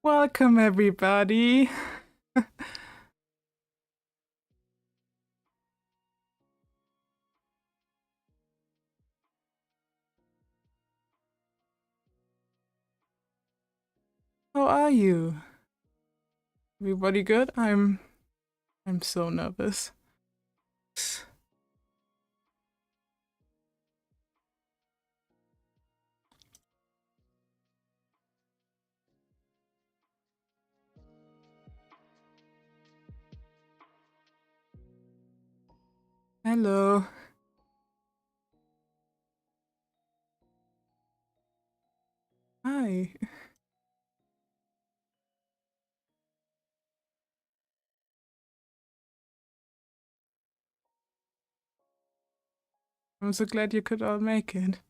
Welcome, everybody. How are you? Everybody good? I'm so nervous. Hello. Hi. I'm so glad you could all make it.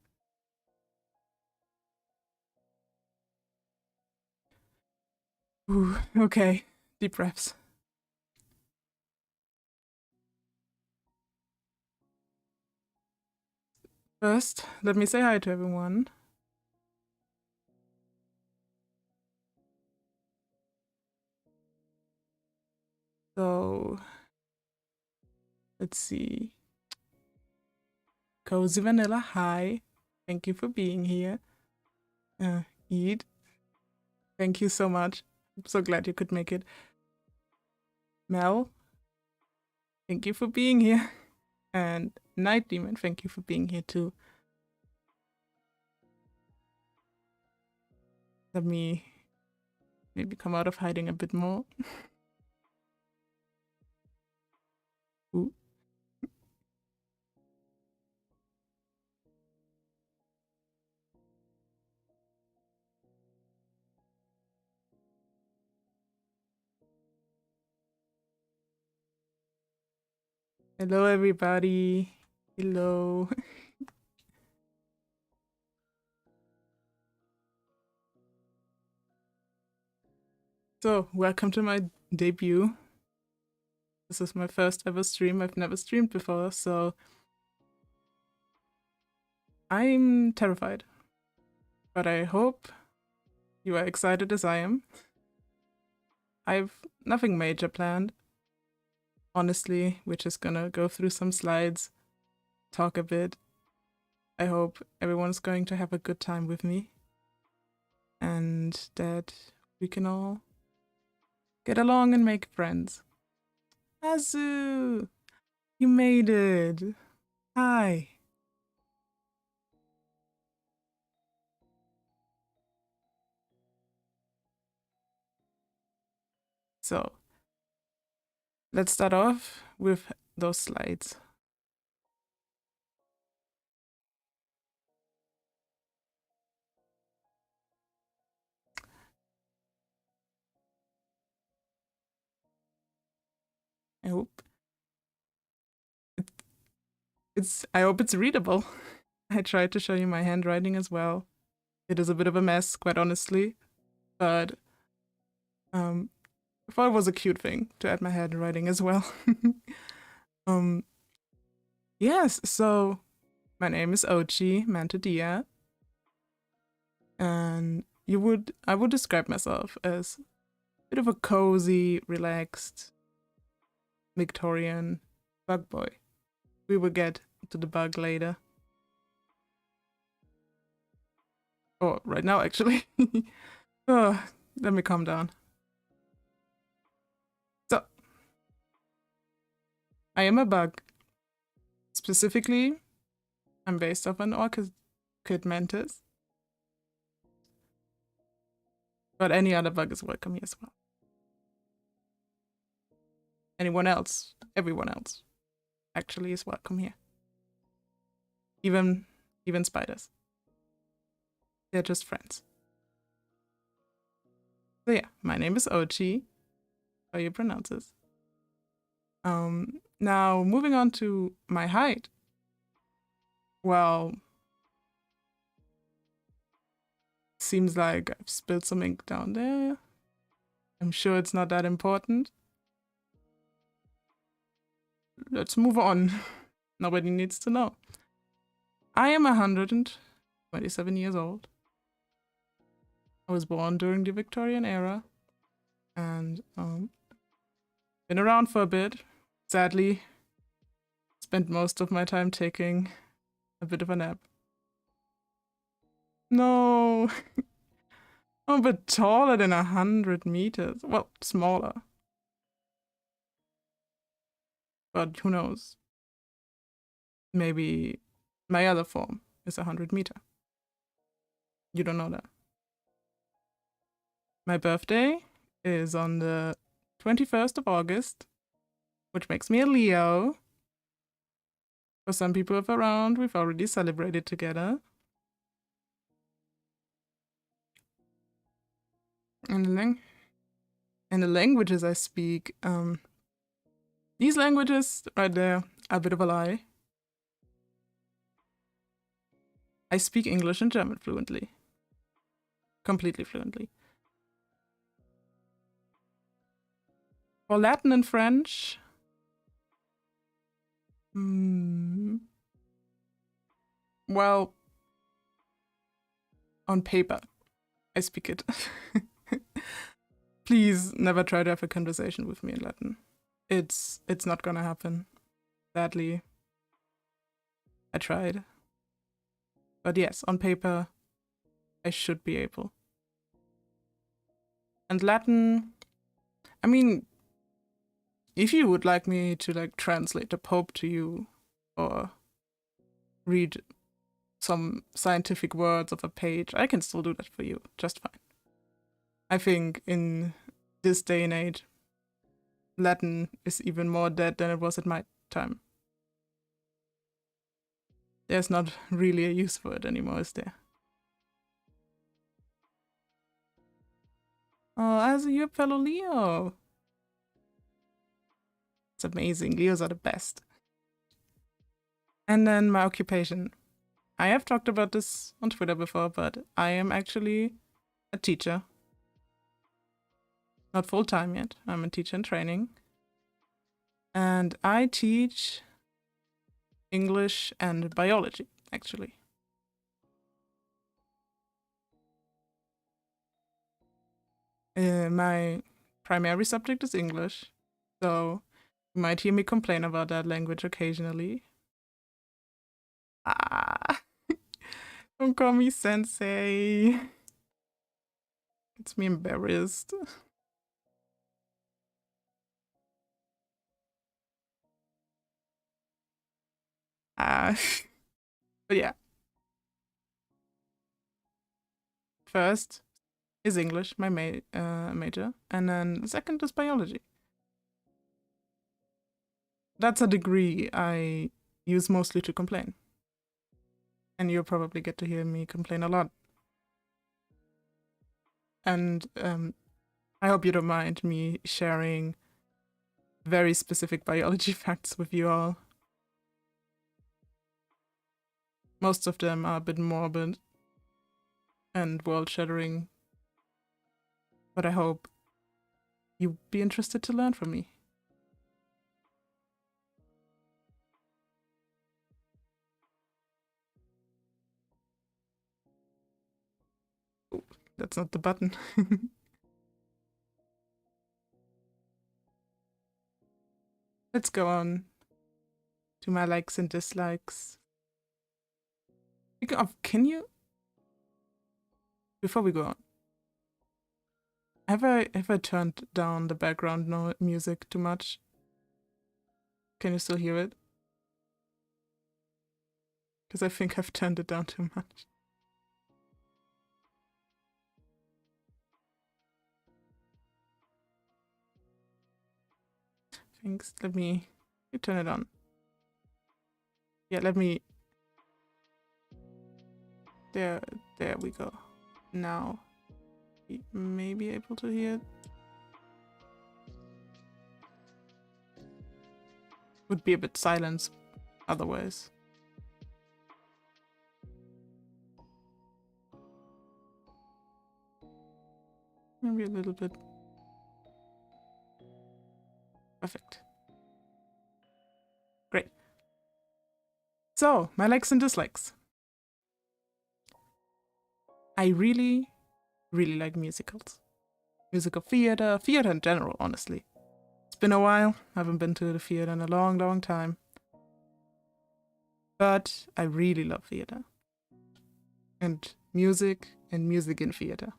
Ooh, okay. Deep breaths. First, let me say hi to everyone. So, let's see. Cozy Vanilla, hi. Thank you for being here. Eid, thank you so much. I'm so glad you could make it. Mel, thank you for being here. And Night Demon, thank you for being here too. Let me maybe come out of hiding a bit more. Ooh. Hello, everybody. Hello. So, welcome to my debut. This is my first ever stream. I've never streamed before, so I'm terrified. But I hope you are excited as I am. I've nothing major planned. Honestly, we're just gonna go through some slides, talk a bit. I hope everyone's going to have a good time with me and that we can all get along and make friends. Azu! You made it! Hi! So, let's start off with those slides. I hope I hope it's readable. I tried to show you my handwriting as well. It is a bit of a mess, quite honestly, but I thought it was a cute thing to add my handwriting as well. Yes, so my name is Ochi Mantadia, and I would describe myself as a bit of a cozy, relaxed Victorian bug boy. We will get to the bug later. Oh, right now, actually. Oh, let me calm down. So, I am a bug. Specifically, I'm based off an orchid mantis. But any other bug is welcome here as well. Anyone else, everyone else, actually is welcome here. Even spiders. They're just friends. So yeah, my name is Ochi. How you pronounce this? Now moving on to my height. Well, seems like I've spilled some ink down there. I'm sure it's not that important. Let's move on. Nobody needs to know. I am 127 years old. I was born during the Victorian era and been around for a bit. Sadly, spent most of my time taking a bit of a nap. No, I'm a bit taller than 100 meters. Well, smaller. But who knows? Maybe my other form is 100 meter. You don't know that. My birthday is on the 21st of August, which makes me a Leo. For some people around, we've already celebrated together. And the languages I speak, these languages right there are a bit of a lie. I speak English and German fluently. Completely fluently. For Latin and French, well, on paper, I speak it. Please never try to have a conversation with me in Latin. It's not gonna happen. Sadly. I tried. But yes, on paper, I should be able. And Latin, I mean, if you would like me to like translate the Pope to you or read some scientific words of a page, I can still do that for you just fine. I think in this day and age, Latin is even more dead than it was at my time. There's not really a use for it anymore, is there? Oh, as a your fellow Leo. It's amazing. Leos are the best. And then my occupation. I have talked about this on Twitter before, but I am actually a teacher. Not full-time yet. I'm a teacher in training. And I teach English and biology, actually. My primary subject is English, so you might hear me complain about that language occasionally. Ah, don't call me sensei. It's me embarrassed. But yeah. First is English, my major, and then second is biology. That's a degree I use mostly to complain. And you'll probably get to hear me complain a lot. And I hope you don't mind me sharing very specific biology facts with you all. Most of them are a bit morbid and world-shattering, but I hope you'd be interested to learn from me. Oh, that's not the button. Let's go on to my likes and dislikes. Can you? Before we go on, have I turned down the background music too much? Can you still hear it? Because I think I've turned it down too much. Thanks. Let me turn it on. Yeah, let me. There we go. Now, we may be able to hear it. Would be a bit silence otherwise. Maybe a little bit. Perfect. Great. So, my likes and dislikes. I really really like musicals. Musical theater in general, honestly. It's been a while. I haven't been to the theater in a long, long time. But I really love theater. And music in theater.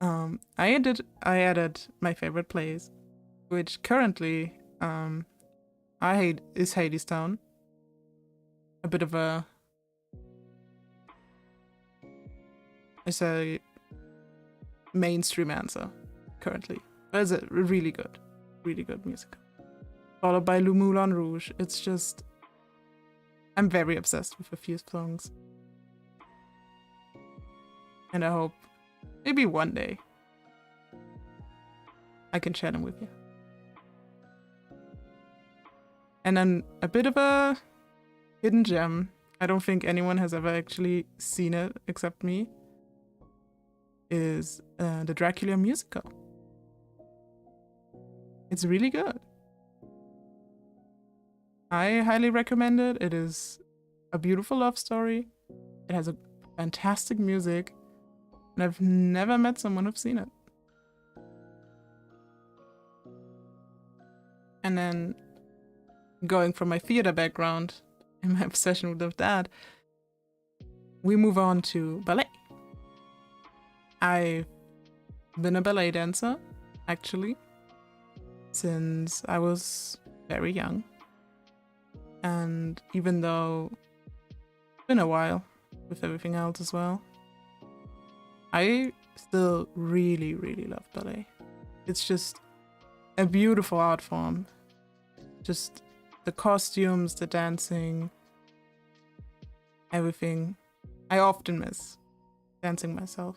I added my favorite plays, which currently is Hadestown. A bit of a, I say, mainstream answer currently. But it's a really good musical. Followed by Le Moulin Rouge. It's just, I'm very obsessed with a few songs. And I hope maybe one day I can share them with you. And then a bit of a hidden gem. I don't think anyone has ever actually seen it except me. Is the Dracula musical. It's really good. I highly recommend it. It is a beautiful love story. It has a fantastic music. And I've never met someone who's seen it. And then going from my theater background and my obsession with that, we move on to ballet. I've been a ballet dancer, actually, since I was very young. And even though it's been a while with everything else as well, I still really, really love ballet. It's just a beautiful art form. Just the costumes, the dancing, everything. I often miss dancing myself.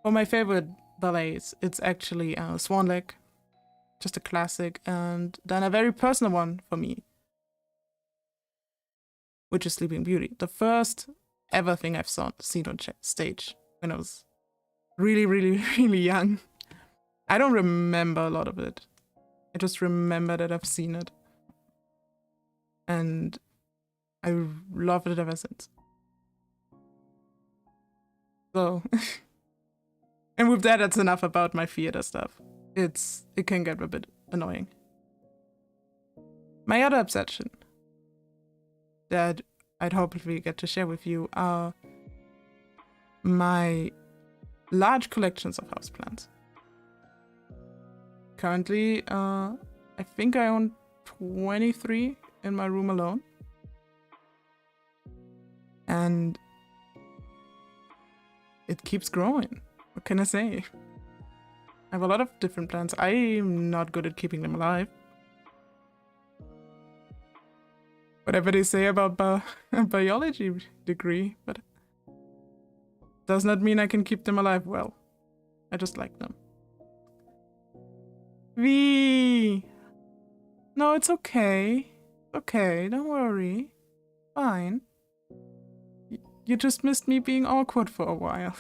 For my favorite ballets, it's actually Swan Lake, just a classic, and then a very personal one for me, which is Sleeping Beauty. The first ever thing I've seen on stage when I was really, really, really young. I don't remember a lot of it. I just remember that I've seen it. And I loved it ever since. So, and with that, that's enough about my theater stuff. It can get a bit annoying. My other obsession that I'd hopefully get to share with you are my large collections of houseplants. Currently, I think I own 23 in my room alone. And it keeps growing. What can I say? I have a lot of different plants. I'm not good at keeping them alive. Whatever they say about a biology degree, but does not mean I can keep them alive well. I just like them. V! No, it's okay. Okay, don't worry. Fine. You just missed me being awkward for a while.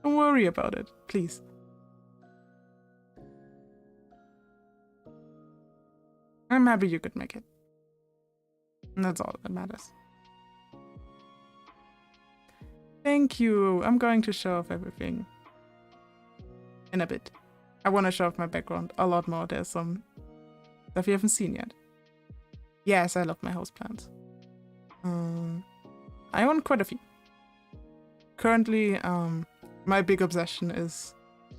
Don't worry about it, please. I'm happy you could make it. And that's all that matters. Thank you. I'm going to show off everything in a bit. I want to show off my background a lot more. There's some stuff you haven't seen yet. Yes, I love my houseplants. I own quite a few. Currently, my big obsession is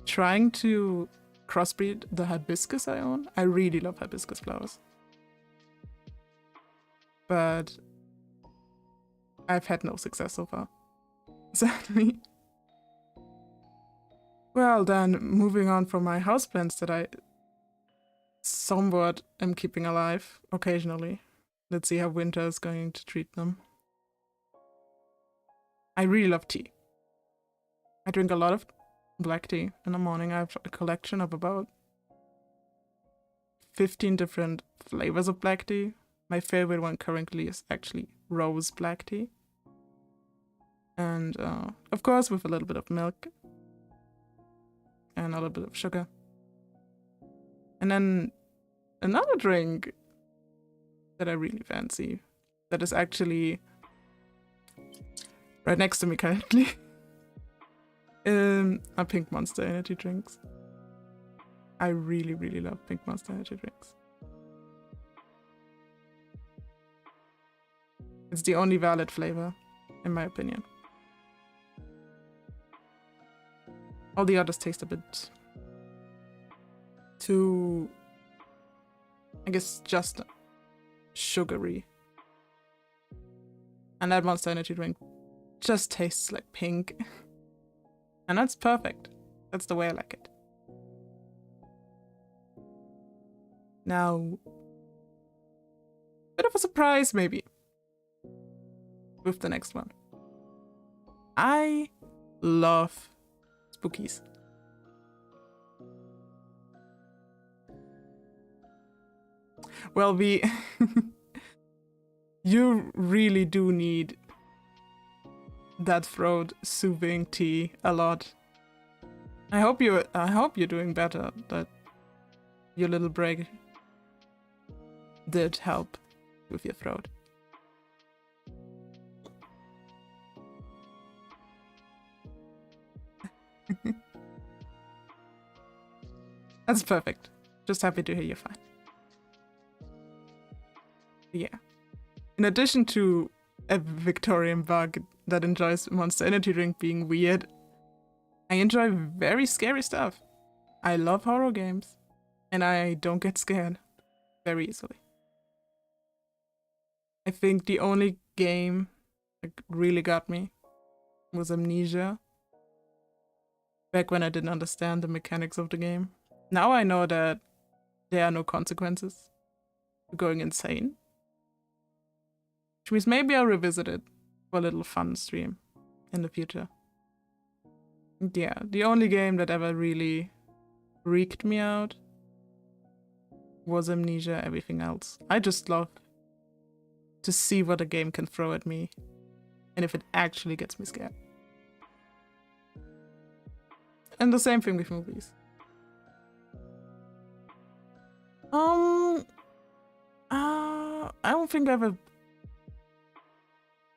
trying to crossbreed the hibiscus I own. I really love hibiscus flowers. But I've had no success so far, sadly. Well then, moving on from my houseplants that I somewhat am keeping alive occasionally. Let's see how winter is going to treat them. I really love tea. I drink a lot of black tea in the morning. I have a collection of about 15 different flavors of black tea. My favorite one currently is actually rose black tea. And of course with a little bit of milk. And a little bit of sugar. And then another drink that I really fancy, that is actually right next to me currently. Are pink Monster energy drinks. I really, really love pink Monster energy drinks. It's the only valid flavor, in my opinion. All the others taste a bit too, I guess, just sugary. And that Monster energy drink just tastes like pink. And that's perfect. That's the way I like it. Now, bit of a surprise maybe with the next one. I love spookies. Well, you really do need that throat soothing tea a lot. I hope you're doing better. That your little break did help with your throat. That's perfect. Just happy to hear you're fine. Yeah. In addition to a Victorian bug that enjoys Monster Energy drink being weird, I enjoy very scary stuff. I love horror games, and I don't get scared very easily. I think the only game that really got me was Amnesia. Back when I didn't understand the mechanics of the game. Now I know that there are no consequences to going insane. Which means maybe I'll revisit it for a little fun stream in the future. Yeah, the only game that ever really freaked me out was Amnesia. Everything else, I just love to see what a game can throw at me and if it actually gets me scared. And the same thing with movies. I don't think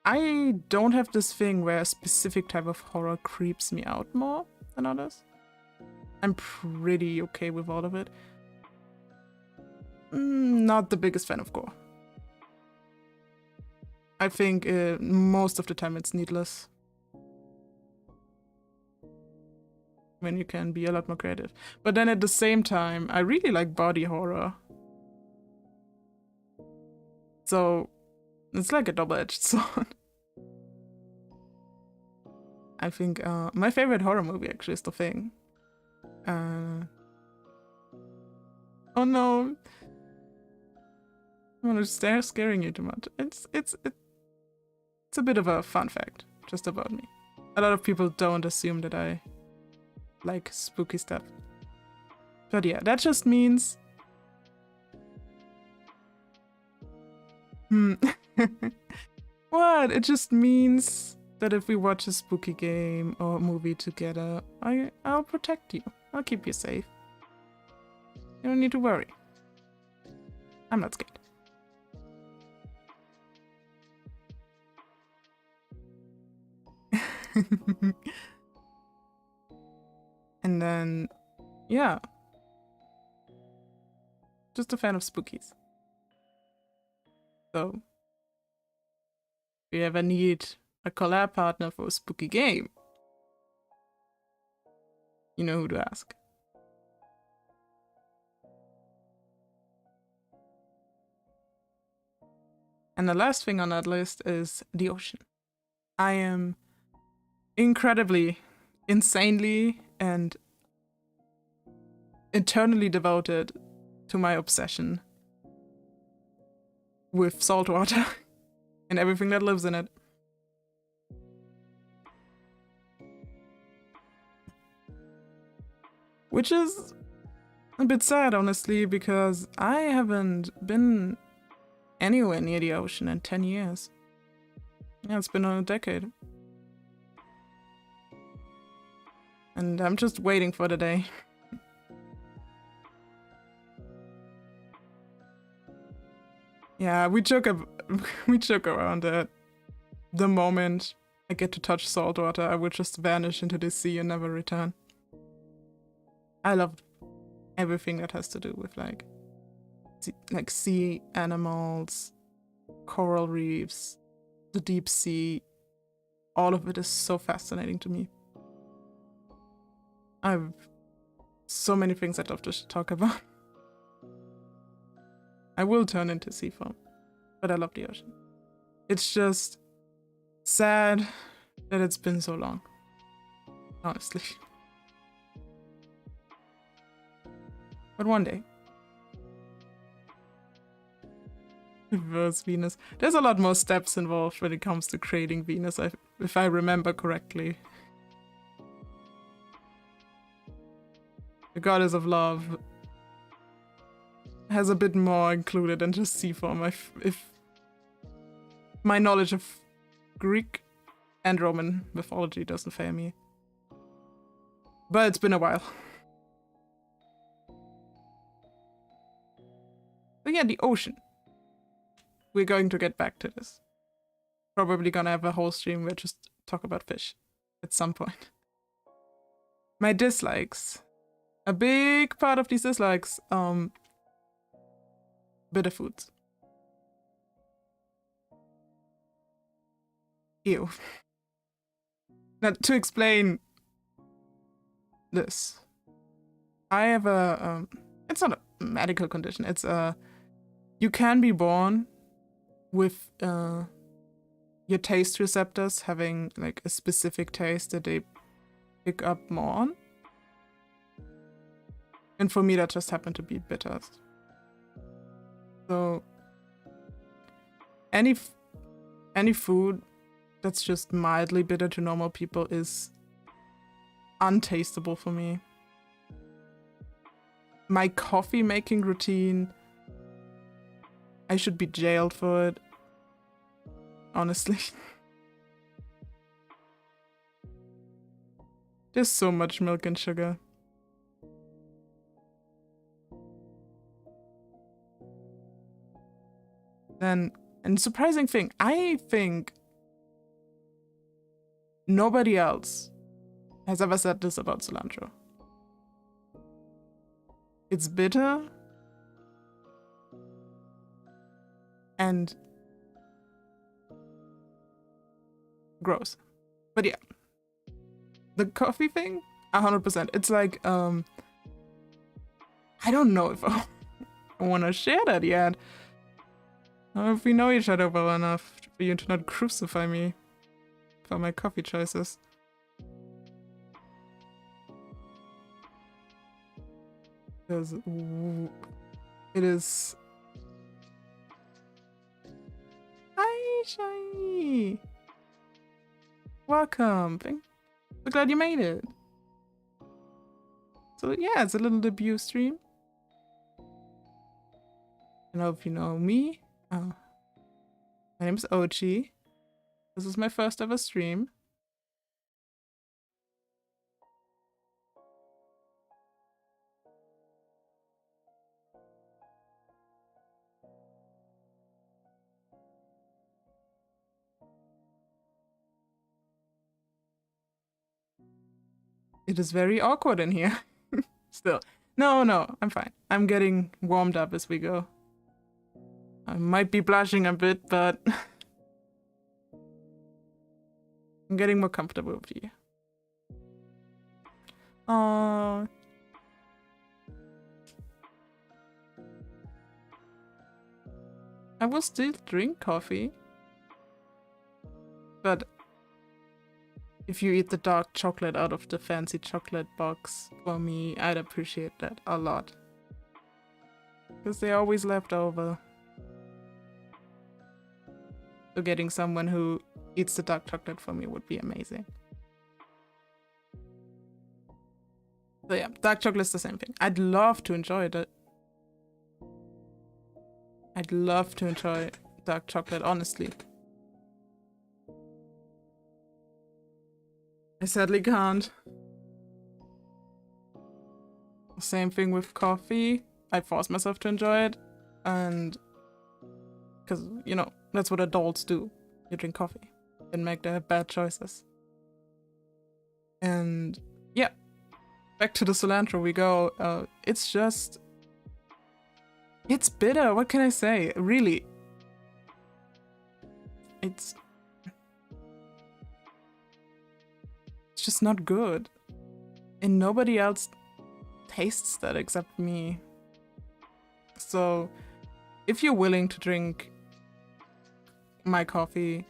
I don't have this thing where a specific type of horror creeps me out more than others. I'm pretty okay with all of it. Not the biggest fan of gore. I think most of the time it's needless. When you can be a lot more creative. But then at the same time, I really like body horror. So it's like a double-edged sword. I think my favorite horror movie actually is The Thing. Oh no. I'm gonna start scaring you too much. It's a bit of a fun fact just about me. A lot of people don't assume that I like spooky stuff. But yeah, that just means what? It just means that if we watch a spooky game or movie together, I'll protect you. I'll keep you safe. You don't need to worry. I'm not scared. And then, yeah. Just a fan of spookies. So, if you ever need a collab partner for a spooky game, you know who to ask. And the last thing on that list is the ocean. I am incredibly, insanely, and eternally devoted to my obsession with salt water and everything that lives in it. Which is a bit sad, honestly, because I haven't been anywhere near the ocean in 10 years. Yeah, it's been a decade. And I'm just waiting for the day. Yeah, we joke around that the moment I get to touch salt water, I would just vanish into the sea and never return. I love everything that has to do with like sea animals, coral reefs, the deep sea. All of it is so fascinating to me. I have so many things I'd love to talk about. I will turn into sea foam, but I love the ocean. It's just sad that it's been so long, honestly. But one day. Reverse Venus. There's a lot more steps involved when it comes to creating Venus, if I remember correctly. The goddess of love has a bit more included than just sea form. If my knowledge of Greek and Roman mythology doesn't fail me. But it's been a while. But yeah, the ocean. We're going to get back to this. Probably gonna have a whole stream where just talk about fish at some point. My dislikes. A big part of these dislikes, bitter foods. Ew. Now, to explain this, I have a, it's not a medical condition, it's you can be born with your taste receptors having like a specific taste that they pick up more on. And for me that just happened to be bitters. So any food that's just mildly bitter to normal people is untasteable for me. My coffee making routine, I should be jailed for it. Honestly. There's so much milk and sugar. Then, and surprising thing, I think nobody else has ever said this about cilantro. It's bitter and gross. But yeah, the coffee thing, 100%. It's like, I don't know if I want to share that yet. Or if we know each other well enough for you to not crucify me for my coffee choices. Because it is... Hi, Shiny! Welcome! So glad you made it! So yeah, it's a little debut stream. I don't know if you know me. My name is Ochi. This is my first ever stream. It is very awkward in here. Still. No, I'm fine. I'm getting warmed up as we go. I might be blushing a bit, but I'm getting more comfortable with you. Aww. I will still drink coffee, but if you eat the dark chocolate out of the fancy chocolate box for me, I'd appreciate that a lot. Because they're always left over. So getting someone who eats the dark chocolate for me would be amazing. So yeah, dark chocolate's the same thing. I'd love to enjoy it. I'd love to enjoy dark chocolate, honestly. I sadly can't. Same thing with coffee. I force myself to enjoy it. And... because, you know, that's what adults do. You drink coffee. and make their bad choices. And yeah, back to the cilantro we go. It's bitter. What can I say? Really, it's just not good. And nobody else tastes that except me. So if you're willing to drink my coffee,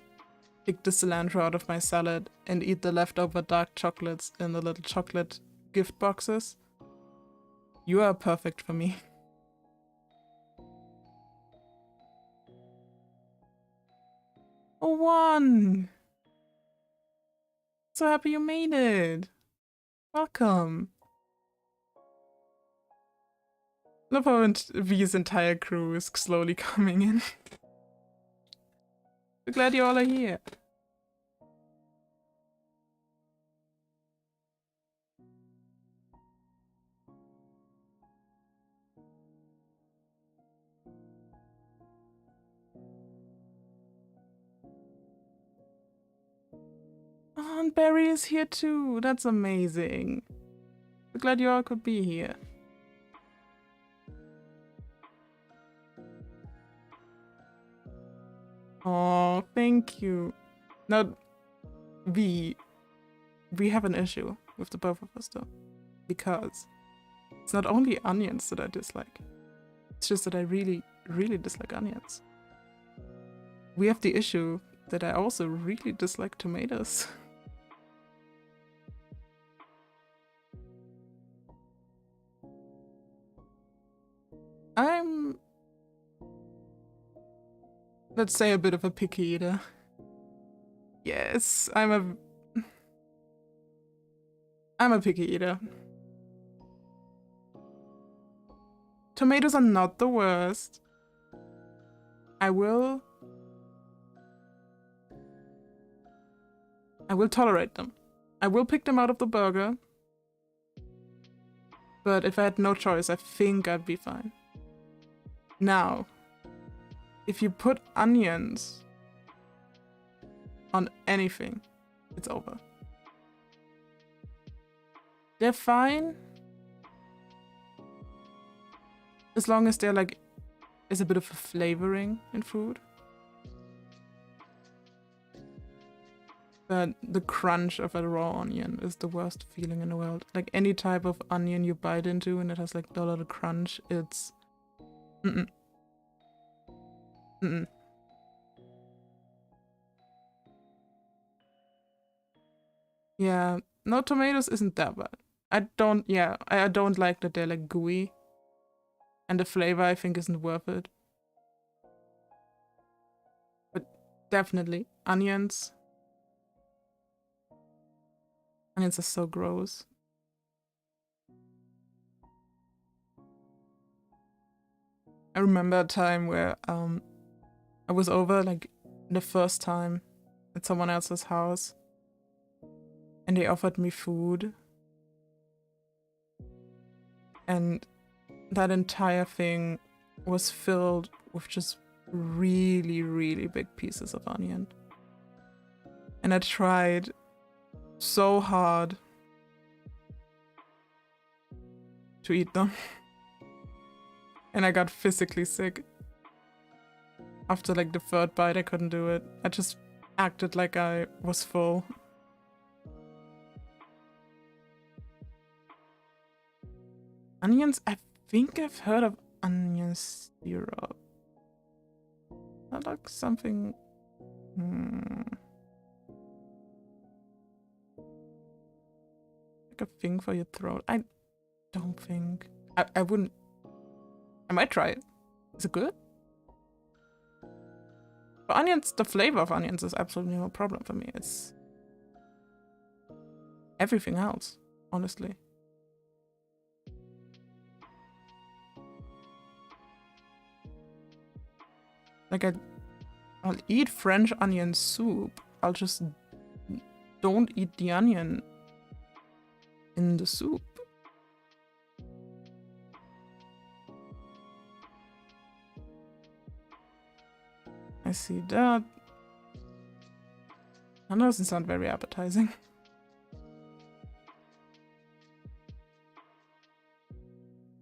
pick the cilantro out of my salad, and eat the leftover dark chocolates in the little chocolate gift boxes, you are perfect for me. A 1! So happy you made it! Welcome! Love how V's entire crew is slowly coming in. So glad you all are here. Oh, and Barry is here too. That's amazing. So glad you all could be here. Oh, thank you. Now, we have an issue with the both of us though. Because it's not only onions that I dislike. It's just that I really, really dislike onions. We have the issue that I also really dislike tomatoes. I'm, let's say, a bit of a picky eater. Yes, I'm a picky eater. Tomatoes are not the worst. I will tolerate them. I will pick them out of the burger. But if I had no choice, I think I'd be fine. Now, if you put onions on anything, it's over. They're fine as long as they're like, is a bit of a flavoring in food. But the crunch of a raw onion is the worst feeling in the world. Like any type of onion you bite into and it has like the little crunch, it's Yeah, no, tomatoes isn't that bad. I don't like that they're like gooey. And the flavor I think isn't worth it. But definitely, onions. Onions are so gross. I remember a time where I was over like the first time at someone else's house and they offered me food. And that entire thing was filled with just really, really big pieces of onion. And I tried so hard to eat them. And I got physically sick. After like the third bite, I couldn't do it. I just acted like I was full. Onions? I think I've heard of onion syrup. That looks something... Like a thing for your throat. I don't think... I wouldn't... I might try it. Is it good? But onions, the flavor of onions is absolutely no problem for me. It's everything else, honestly. Like I'll eat French onion soup. I'll just don't eat the onion in the soup. I see that. That doesn't sound very appetizing.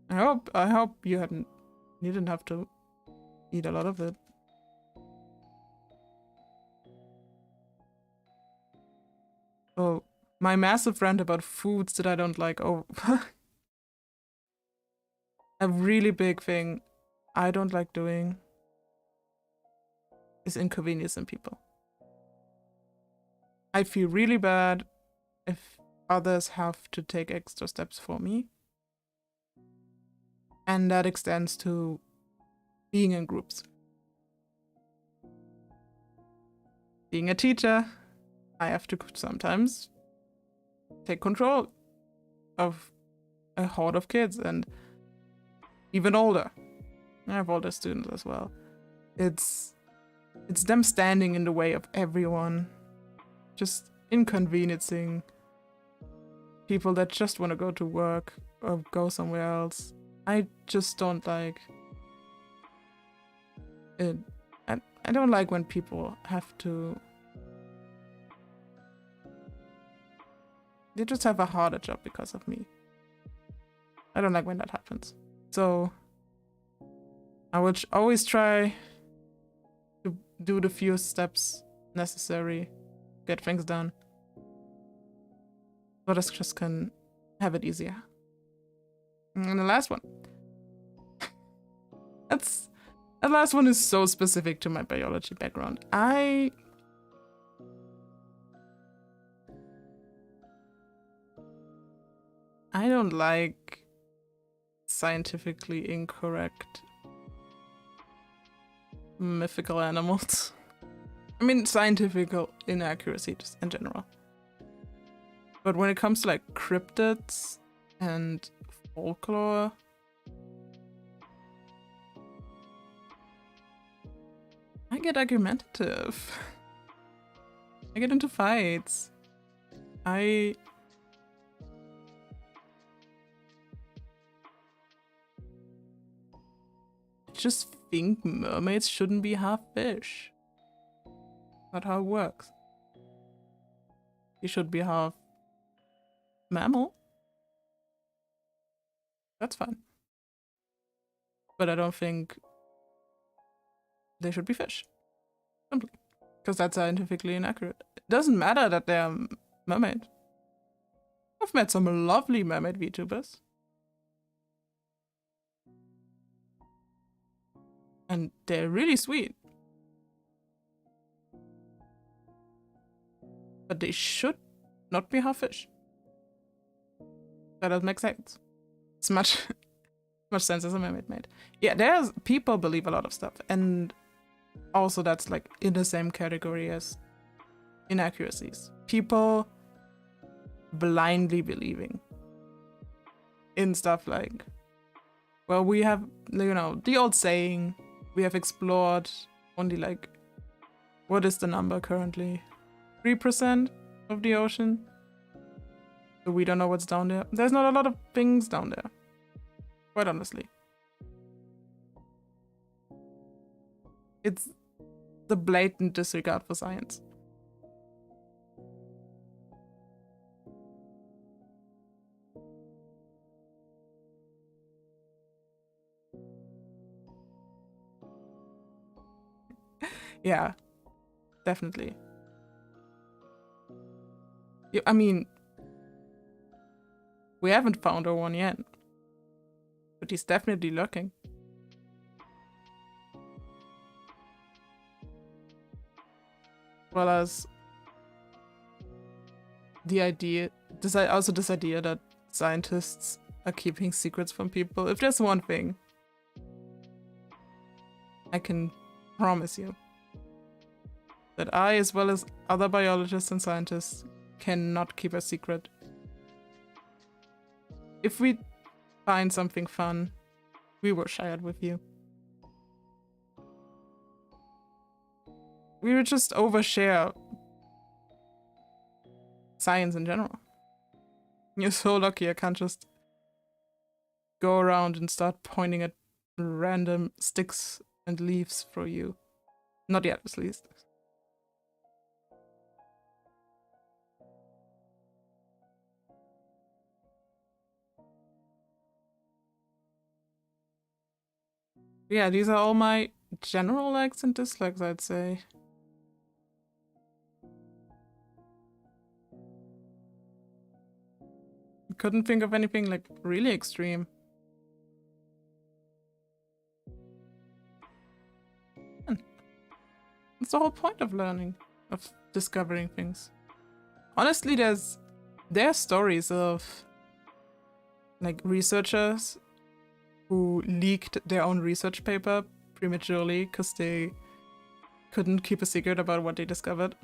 I hope you didn't have to eat a lot of it. Oh, my massive rant about foods that I don't like. Oh, a really big thing I don't like doing is inconveniencing people. I feel really bad if others have to take extra steps for me. And that extends to being in groups. Being a teacher, I have to sometimes take control of a horde of kids and even older. I have older students as well. It's them standing in the way of everyone, just inconveniencing people that just want to go to work or go somewhere else. I just don't like it. I don't like when people have to... They just have a harder job because of me. I don't like when that happens. So I would always try to do the few steps necessary, get things done. So others just can have it easier. And the last one. The last one is so specific to my biology background. I don't like scientifically incorrect mythical animals. I mean, scientific inaccuracy just in general. But when it comes to like cryptids and folklore, I get argumentative. I get into fights. I just think mermaids shouldn't be half fish. Not how it works. You should be half mammal. That's fine. But I don't think they should be fish. Simply. Because that's scientifically inaccurate. It doesn't matter that they're mermaids. I've met some lovely mermaid VTubers. And they're really sweet. But they should not be half fish. That doesn't make sense. It's much sense as a mermaid made. Yeah, people believe a lot of stuff, and also that's like in the same category as inaccuracies. People blindly believing in stuff like, well, we have, you know, the old saying, we have explored only like, what is the number currently? 3% of the ocean? So we don't know what's down there. There's not a lot of things down there. Quite honestly. It's the blatant disregard for science. Yeah, definitely. I mean, we haven't found one yet, but he's definitely lurking. Well as the idea, this idea that scientists are keeping secrets from people. If there's one thing I can promise you, that I, as well as other biologists and scientists, cannot keep a secret. If we find something fun, we will share it with you. We would just overshare science in general. You're so lucky I can't just go around and start pointing at random sticks and leaves for you. Not yet, at least. Yeah, these are all my general likes and dislikes, I'd say. Couldn't think of anything like really extreme. That's the whole point of learning, of discovering things. Honestly, there are stories of like researchers who leaked their own research paper prematurely because they couldn't keep a secret about what they discovered.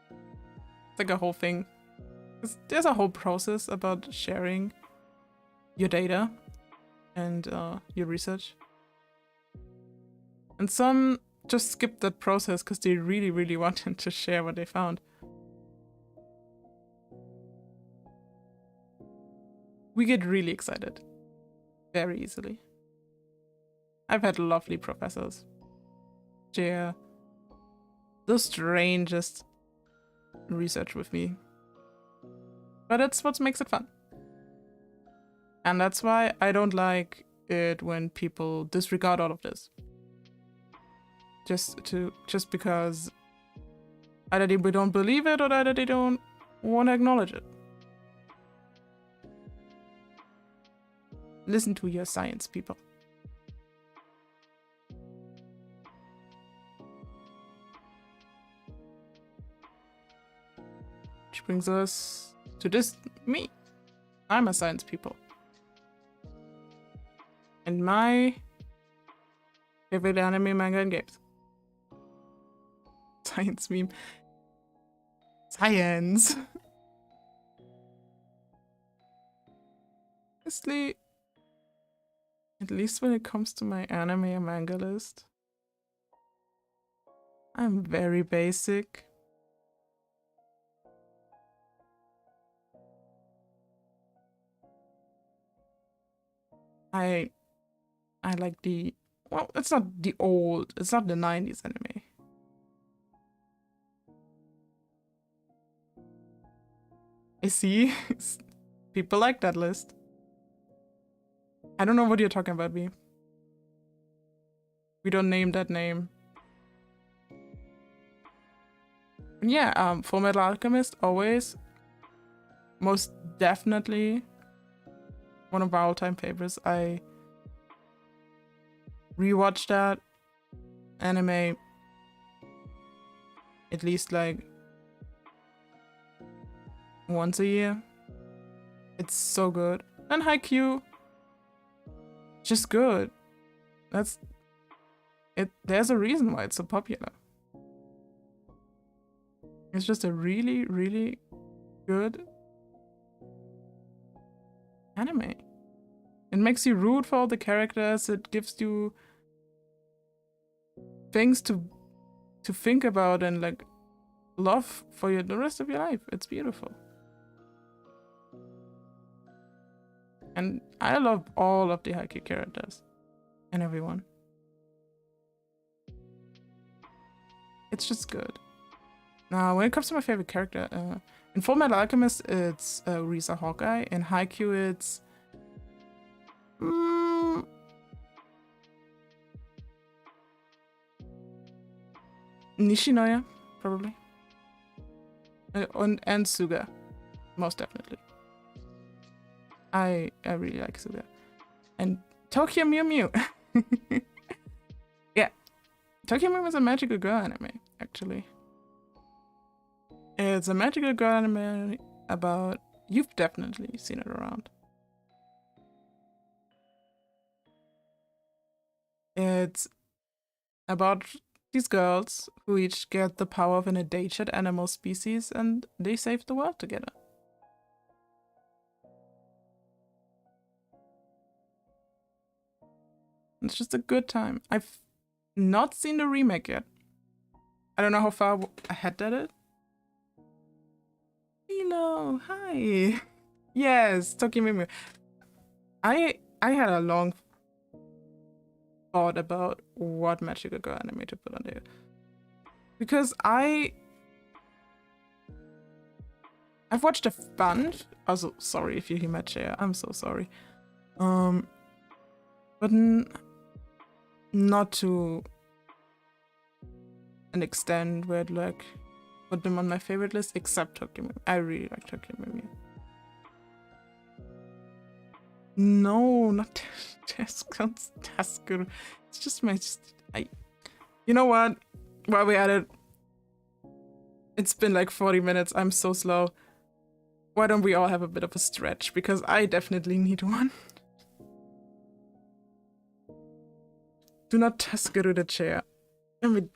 It's like a whole thing. There's a whole process about sharing your data and your research. And some just skipped that process because they really, really wanted to share what they found. We get really excited. Very easily. I've had lovely professors share the strangest research with me. But that's what makes it fun. And that's why I don't like it when people disregard all of this. Just because either they don't believe it or either they don't want to acknowledge it. Listen to your science, people. Which brings us to me. I'm a science people. And my favorite anime, manga, and games. Science meme. Science! Honestly, at least when it comes to my anime and manga list, I'm very basic. I like well, it's not the 90s anime. I see people like that list. I don't know what you're talking about, B. We don't name that name. Yeah, Fullmetal Alchemist, always. Most definitely one of my all-time favorites. I rewatched that anime at least like once a year. It's so good. And Haikyuu, just good. That's it. There's a reason why it's so popular. It's just a really, really good anime. It makes you root for all the characters. It gives you things to think about and like love for the rest of your life. It's beautiful. And I love all of the Haikyuu characters and everyone. It's just good. Now, when it comes to my favorite character, in Fullmetal Alchemist, it's Risa Hawkeye. In Haikyuu, it's Nishinoya, probably. And Suga, most definitely. I really like Suga. And Tokyo Mew Mew. Yeah. Tokyo Mew is a magical girl anime, actually. It's a magical girl anime about... You've definitely seen it around. It's about these girls who each get the power of an endangered animal species and they save the world together. It's just a good time. I've not seen the remake yet. I don't know how far ahead that is. Hello, hi. Yes, Tokyo Mew Mew. I had a long thought about what magical girl anime to put on there. Because I've watched a bunch. Also, sorry if you hear my chair. I'm so sorry. But not to an extent where I'd like put them on my favorite list, except Tokyo Mew. I really like Tokyo Mew. No, not Tasker. It's just my. You know what? While we're at it, it's been like 40 minutes. I'm so slow. Why don't we all have a bit of a stretch? Because I definitely need one. Do not Tasker the chair. Let me.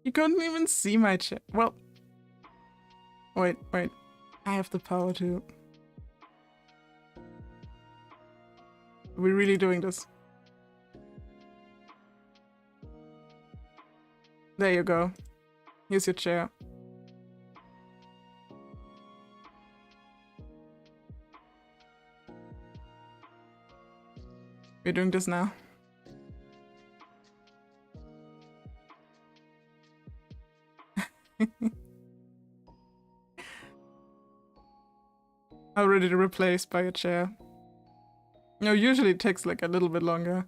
You couldn't even see my chair. Well, wait. I have the power to. Are we really doing this? There you go. Here's your chair. We're doing this now. Already replaced by a chair. No, usually it takes like a little bit longer.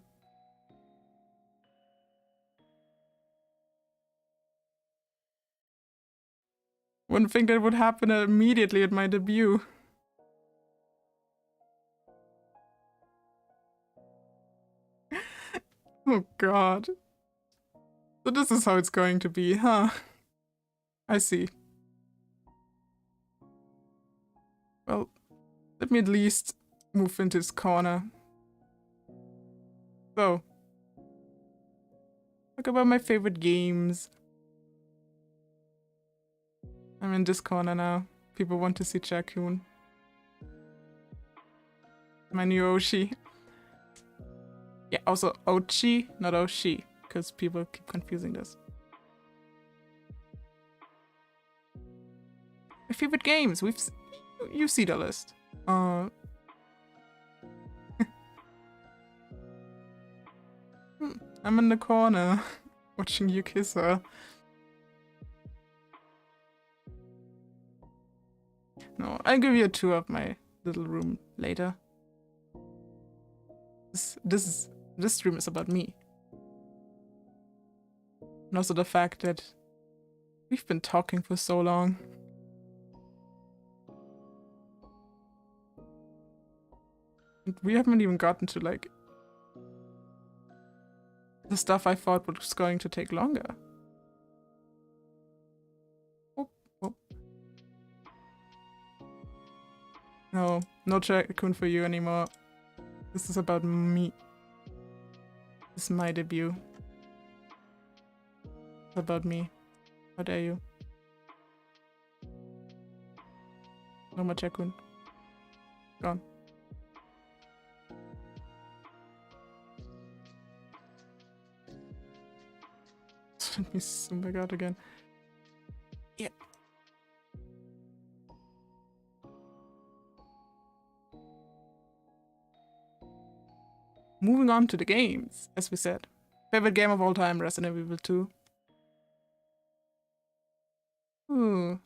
Wouldn't think that would happen immediately at my debut. Oh god. So this is how it's going to be, huh? I see. Well, let me at least move into this corner. So, talk about my favorite games. I'm in this corner now. People want to see Jakun. My new Oshi. Yeah, also Ochi, not Oshi, because people keep confusing this. My favorite games. You see the list. I'm in the corner watching you kiss her. No, I'll give you a tour of my little room later. This stream is about me. And also the fact that we've been talking for so long. And we haven't even gotten to like the stuff I thought was going to take longer. Oh. No Jakun for you anymore. This is about me. This is my debut. It's about me. How dare you? No more Jakun. Gone. Let me zoom back out again. Yeah. Moving on to the games, as we said. Favorite game of all time, Resident Evil 2. Ooh.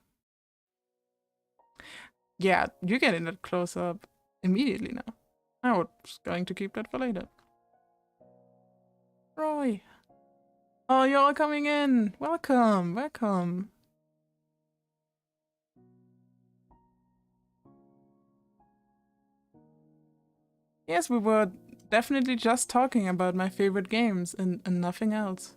Yeah, you're getting that close up immediately now. I was going to keep that for later. Roy. Oh, you're all coming in. Welcome. Yes, we were definitely just talking about my favorite games and nothing else.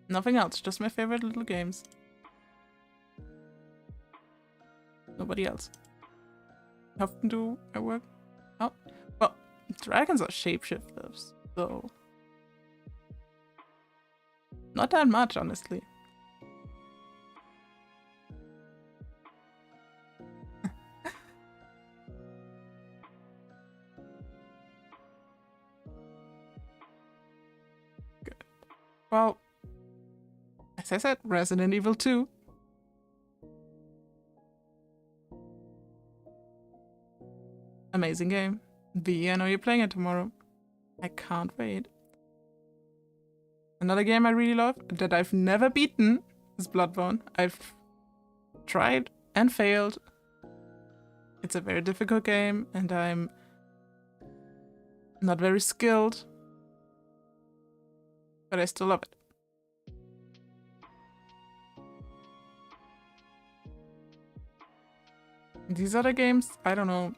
Nothing else, just my favorite little games. Nobody else. How often do I work? Oh, well, dragons are shapeshifters, so not that much, honestly. Good. Well, as I said, Resident Evil 2. Amazing game. V, I know you're playing it tomorrow. I can't wait. Another game I really love that I've never beaten is Bloodborne. I've tried and failed. It's a very difficult game and I'm not very skilled, but I still love it. These other games, I don't know.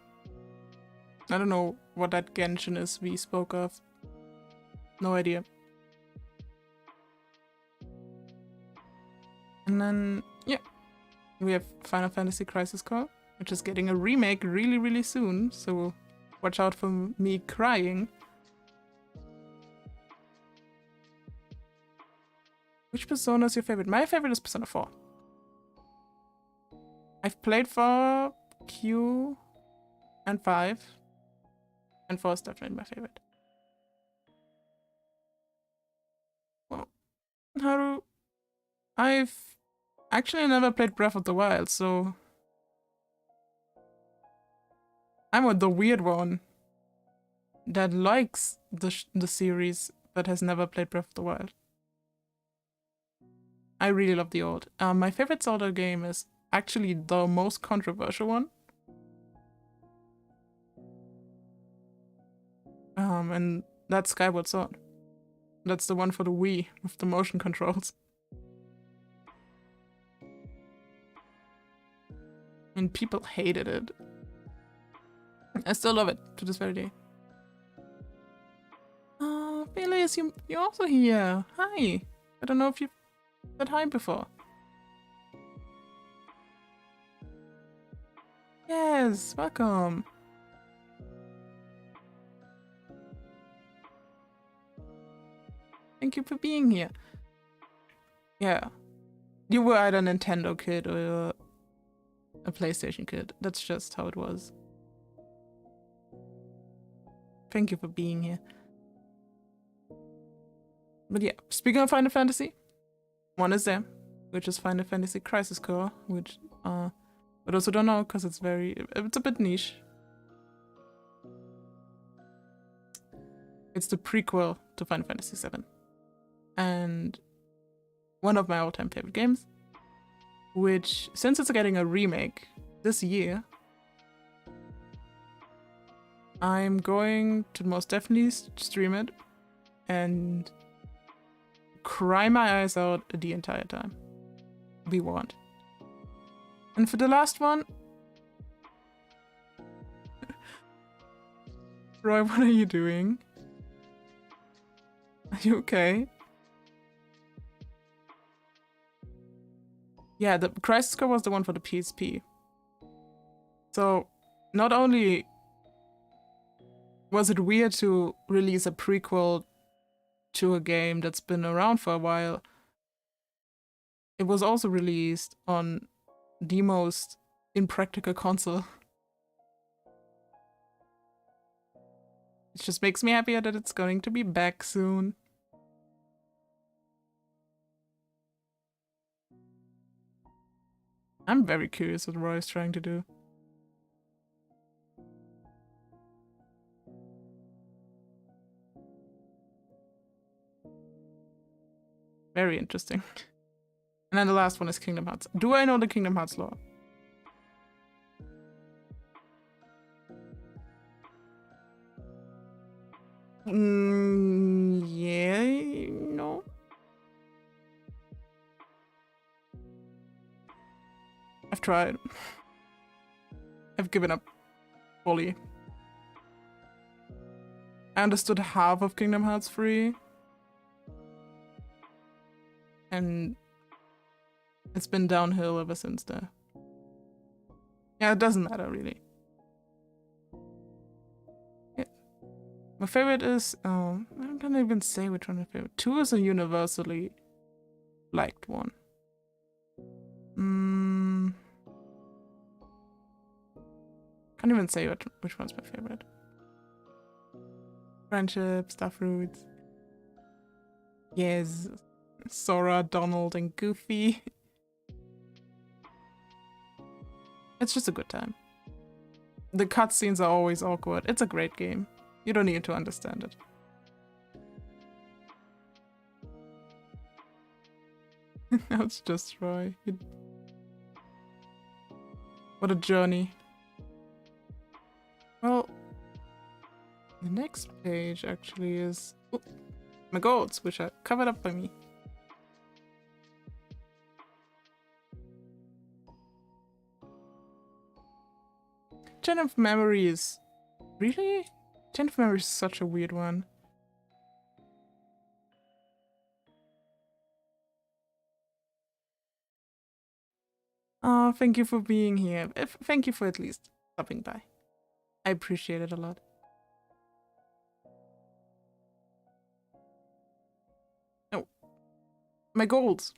I don't know what that Genshin is we spoke of. No idea. And then, yeah, we have Final Fantasy Crisis Core, which is getting a remake really, really soon, so watch out for me crying. Which Persona is your favorite? My favorite is Persona 4. I've played for Q and 5, and 4 is definitely my favorite. Well, Haru, I've actually never played Breath of the Wild, so I'm the weird one that likes the series but has never played Breath of the Wild. I really love the old. My favorite Zelda game is actually the most controversial one. And that's Skyward Sword. That's the one for the Wii with the motion controls. And people hated it. I still love it to this very day. Oh, Felius, you're also here. Hi. I don't know if you've said hi before. Yes, welcome. Thank you for being here. Yeah. You were either a Nintendo kid or a PlayStation kid. That's just how it was. Thank you for being here. But yeah, speaking of Final Fantasy, one is there, which is Final Fantasy Crisis Core, which but also don't know because it's a bit niche. It's the prequel to Final Fantasy VII. And one of my all-time favorite games, which, since it's getting a remake this year, I'm going to most definitely stream it and cry my eyes out the entire time. We want. And for the last one, Roy, what are you doing? Are you okay? Yeah, the Crisis Core was the one for the PSP. So, not only was it weird to release a prequel to a game that's been around for a while, it was also released on the most impractical console. It just makes me happier that it's going to be back soon. I'm very curious what Roy is trying to do. Very interesting. And then the last one is Kingdom Hearts. Do I know the Kingdom Hearts lore? Yeah, no. I've tried. I've given up fully. I understood half of Kingdom Hearts 3. And it's been downhill ever since there. Yeah, it doesn't matter really. Yeah. My favorite is, I don't even say which one my favorite. 2 is a universally liked one. Can't even say which one's my favorite. Friendship, Starfruits. Yes. Sora, Donald, and Goofy. It's just a good time. The cutscenes are always awkward. It's a great game. You don't need to understand it. Now it's just Roy. What a journey. Well, the next page actually is my goals, which are covered up by me. Chain of Memory is... Really? Chain of Memory is such a weird one. Oh, thank you for being here. Thank you for at least stopping by. I appreciate it a lot. Oh, my goals.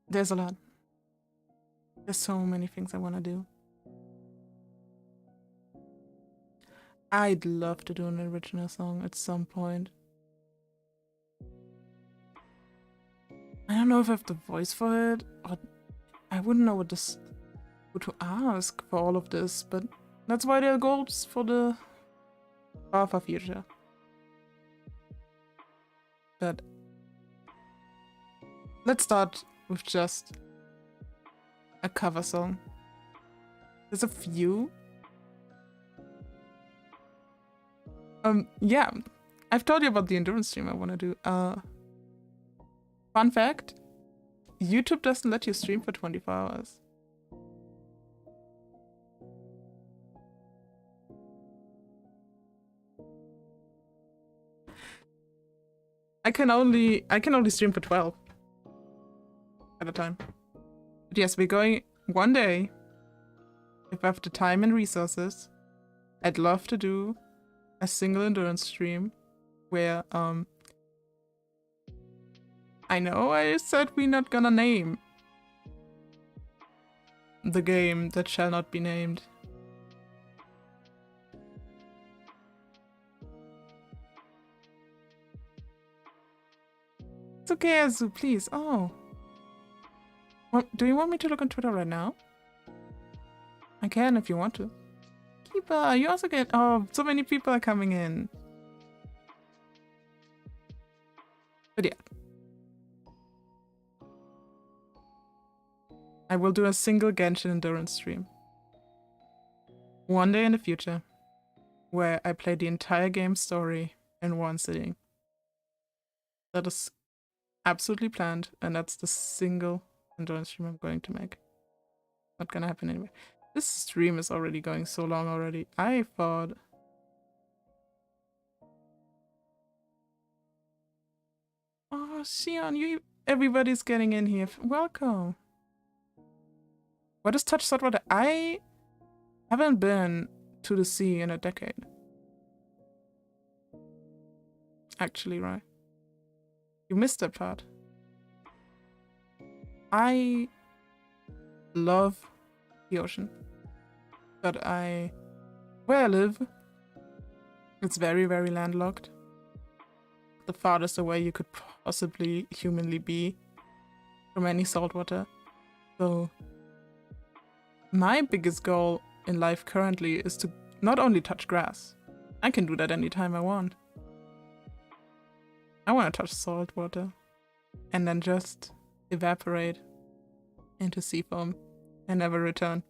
There's a lot. There's so many things I want to do. I'd love to do an original song at some point. I don't know if I have the voice for it, or I wouldn't know who to ask for all of this, but that's why there are goals for the far future. But let's start with just a cover song. There's a few. Yeah, I've told you about the endurance stream I want to do. Fun fact, YouTube doesn't let you stream for 24 hours. I can only stream for 12 at a time. But yes, we're going one day, if I have the time and resources, I'd love to do a single endurance stream where I know I said we're not gonna name the game that shall not be named. It's okay, Azu, please. Oh. Well, do you want me to look on Twitter right now? I can if you want to. Keeper, you also get... Oh, so many people are coming in. But yeah. I will do a single Genshin endurance stream. One day in the future. Where I play the entire game story in one sitting. That is absolutely planned, and that's the single endurance stream I'm going to make. Not gonna happen anyway. This stream is already going so long already. I thought... Oh, Xion, everybody's getting in here. Welcome. What is touch saltwater? I haven't been to the sea in a decade. Actually, right? You missed that part. I love the ocean. But where I live, it's very, very landlocked. The farthest away you could possibly humanly be from any saltwater. So my biggest goal in life currently is to not only touch grass. I can do that anytime I want. I want to touch salt water and then just evaporate into sea foam and never return.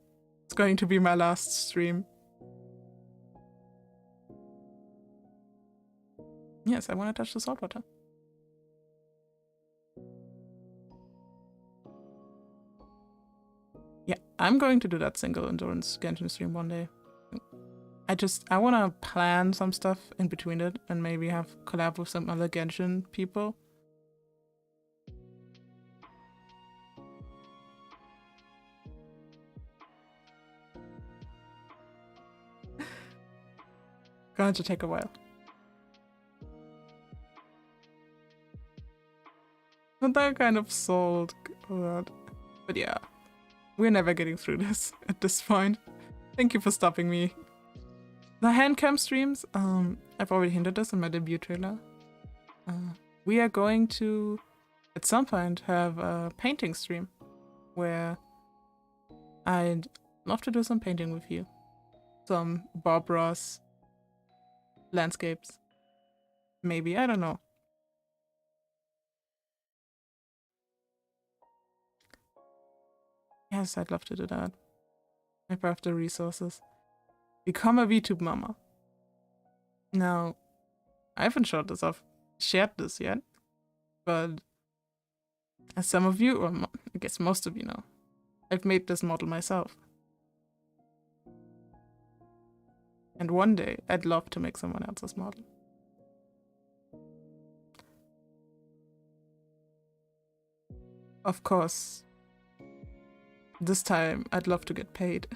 It's going to be my last stream. Yes, I want to touch the salt water. Yeah, I'm going to do that single endurance Genshin stream one day. I want to plan some stuff in between it and maybe have collab with some other Genshin people. Going to take a while. Not that kind of sold. But yeah, we're never getting through this at this point. Thank you for stopping me. The handcam streams, I've already hinted this in my debut trailer. We are going to, at some point, have a painting stream. where I'd love to do some painting with you. Some Bob Ross landscapes. Maybe, I don't know. Yes, I'd love to do that. If I have the resources. Become a VTube mama. Now, I haven't shared this yet, but as some of you, or I guess most of you know, I've made this model myself. And one day, I'd love to make someone else's model. Of course, this time, I'd love to get paid.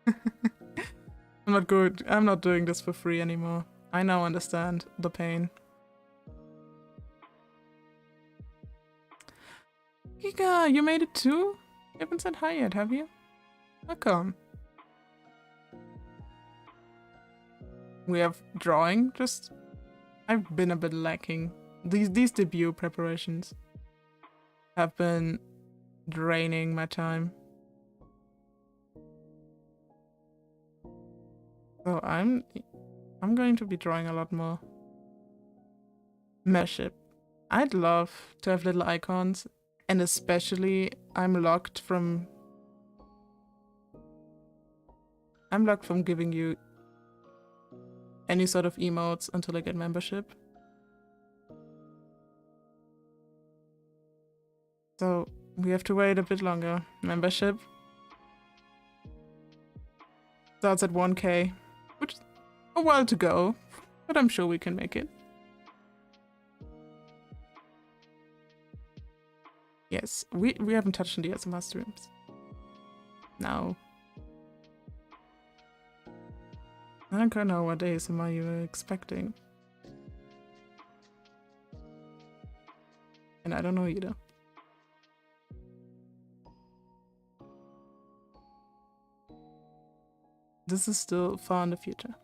I'm not good. I'm not doing this for free anymore. I now understand the pain. Giga, you made it too? You haven't said hi yet, have you? Welcome. We have drawing, I've been a bit lacking. These debut preparations have been draining my time. So I'm going to be drawing a lot more. Membership. I'd love to have little icons, and especially I'm locked from giving you any sort of emotes until I get membership. So we have to wait a bit longer. Membership starts at 1K, which is a while to go, but I'm sure we can make it. Yes, we haven't touched on the ASMR streams. No. I don't know what ASMR you were expecting. And I don't know either. This is still far in the future.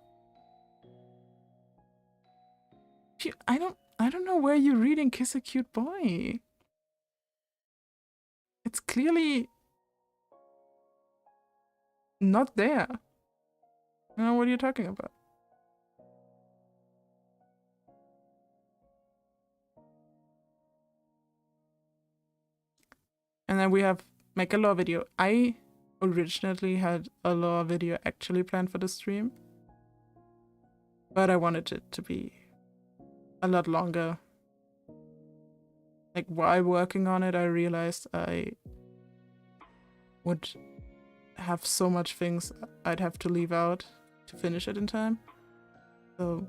I don't know where you're reading Kiss a Cute Boy. It's clearly not there. I don't know what you're talking about. And then we have make a lore video. I originally had a lore video actually planned for the stream, but I wanted it to be a lot longer. Like, while working on it, I realized I would have so much things I'd have to leave out to finish it in time. So,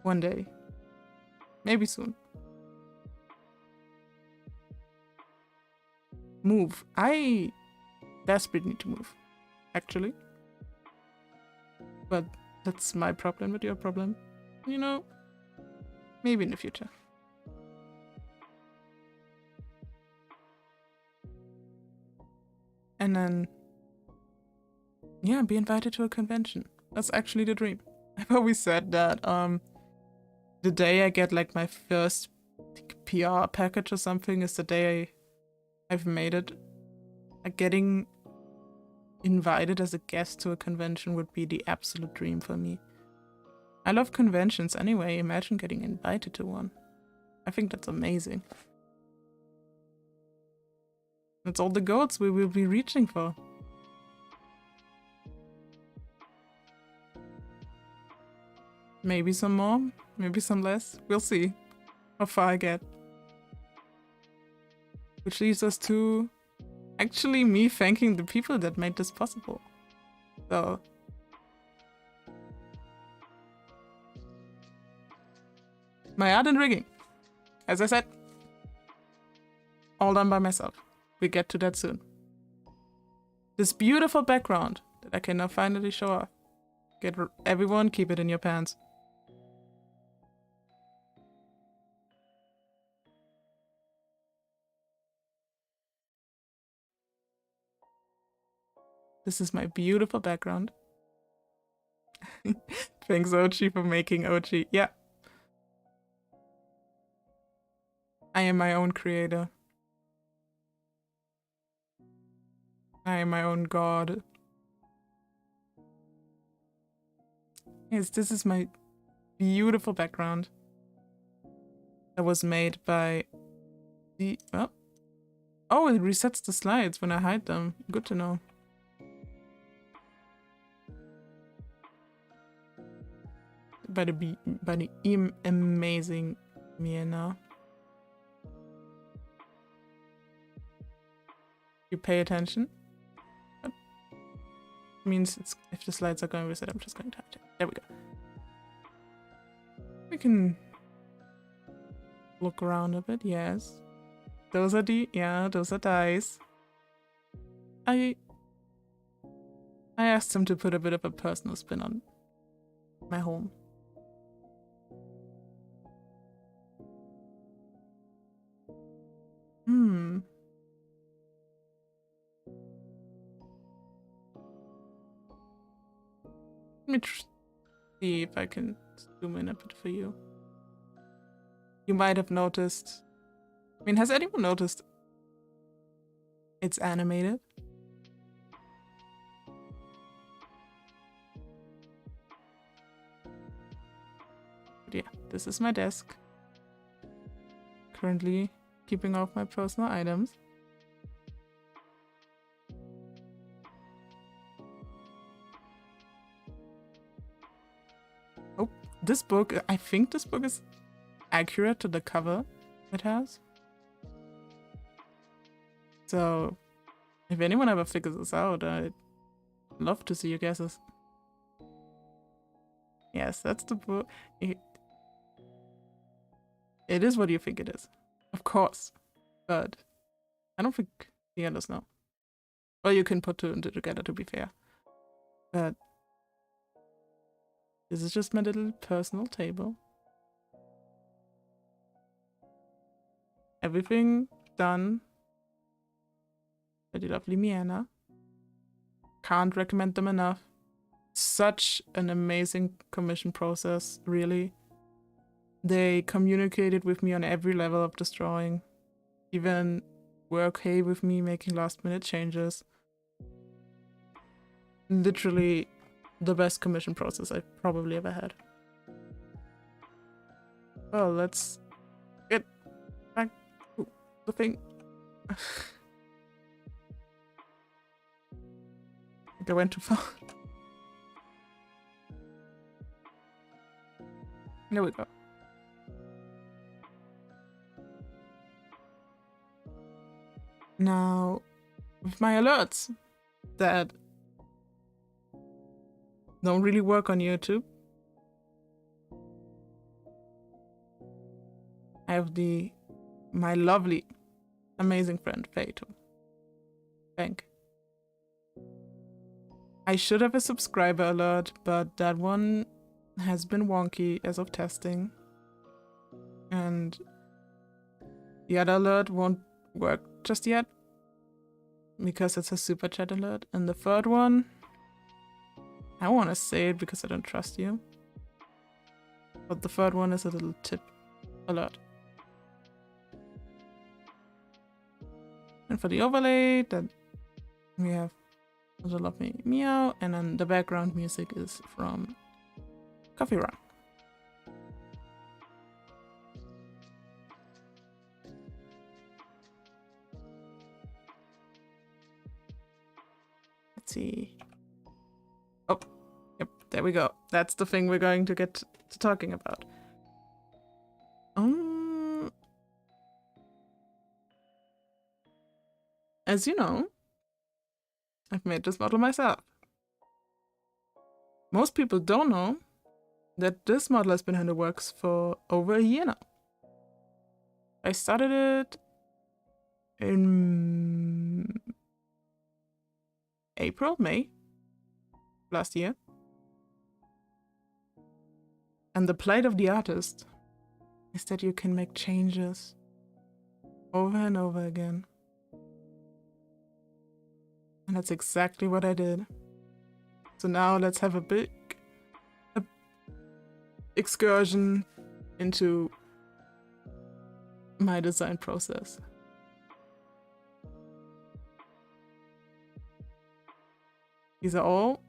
one day. Maybe soon. Move. I desperately need to move, actually. But that's my problem with your problem. You know, maybe in the future. And then, yeah, be invited to a convention. That's actually the dream. I've always said that the day I get like my first PR package or something is the day I've made it. Like, getting invited as a guest to a convention would be the absolute dream for me. I love conventions anyway. Imagine getting invited to one. I think that's amazing. That's all the goals we will be reaching for. Maybe some more, maybe some less. We'll see how far I get. Which leads us to actually me thanking the people that made this possible. So, my art and rigging, as I said, all done by myself. We get to that soon. This beautiful background that I can now finally show off. Everyone, keep it in your pants. This is my beautiful background. Thanks, Ochi, for making Ochi. Yeah. I am my own creator. I am my own god. Yes, this is my beautiful background that was made by the... Oh, it resets the slides when I hide them. Good to know. By the amazing Miena. You pay attention. That means it's, if the slides are going to reset, I'm just going to hide it. There we go. We can look around a bit. Yes, those are those are dice. I asked him to put a bit of a personal spin on my home. Let me see if I can zoom in a bit for you. You might have noticed. I mean, has anyone noticed it's animated? But yeah, this is my desk. Currently keeping all of my personal items. Oh, this book, I think this book is accurate to the cover it has. So, if anyone ever figures this out, I'd love to see your guesses. Yes, that's the book. It is what you think it is. Of course. But I don't think the others know. Well, you can put two and two together, to be fair. But this is just my little personal table. Everything done by the lovely Miena. Can't recommend them enough. Such an amazing commission process, really. They communicated with me on every level of this drawing. Even were okay with me making last-minute changes. Literally the best commission process I've probably ever had. Well, let's get back to the thing. I think I went too far. There we go. Now, with my alerts that don't really work on YouTube, I have my lovely, amazing friend Fato. Thank. I should have a subscriber alert, but that one has been wonky as of testing. And the other alert won't work just yet because it's a super chat alert. And the third one, I want to say it because I don't trust you. But the third one is a little tip alert. And for the overlay, that we have the lovely meow, and then the background music is from Coffee Run. Let's see. Oh, yep, there we go. That's the thing we're going to get to talking about. As you know, I've made this model myself. Most people don't know that this model has been in the works for over a year now. I started it in May last year. And the plight of the artist is that you can make changes over and over again. And that's exactly what I did. So now let's have a big excursion into my design process. These are all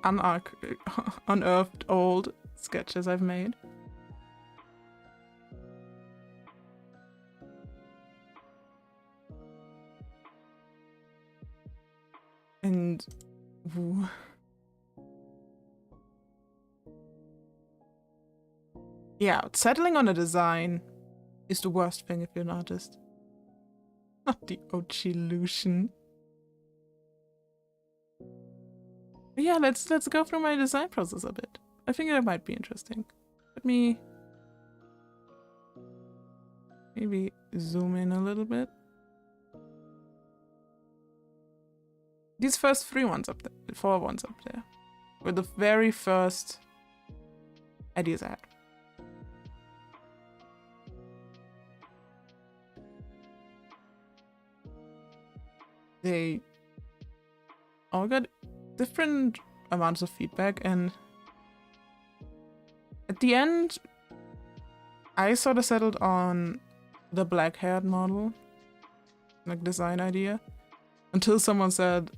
unearthed old sketches I've made. And ooh. Yeah, settling on a design is the worst thing if you're an artist. Not the Ochilution. But yeah, let's go through my design process a bit. I think that might be interesting. Let me maybe zoom in a little bit. These first 4 ones up there, were the very first ideas I had. They all got different amounts of feedback, and at the end, I sort of settled on the black-haired model, like design idea, until someone said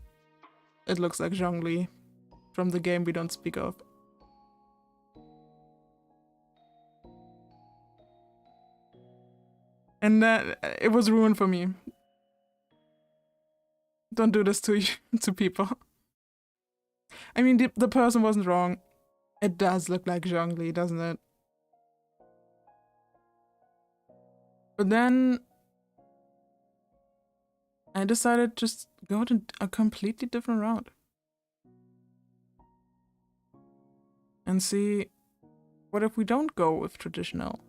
it looks like Zhongli from the game we don't speak of. And it was ruined for me. Don't do this to people. I mean, the person wasn't wrong. It does look like Zhongli, doesn't it? But then I decided to just go to a completely different route. And see, what if we don't go with traditional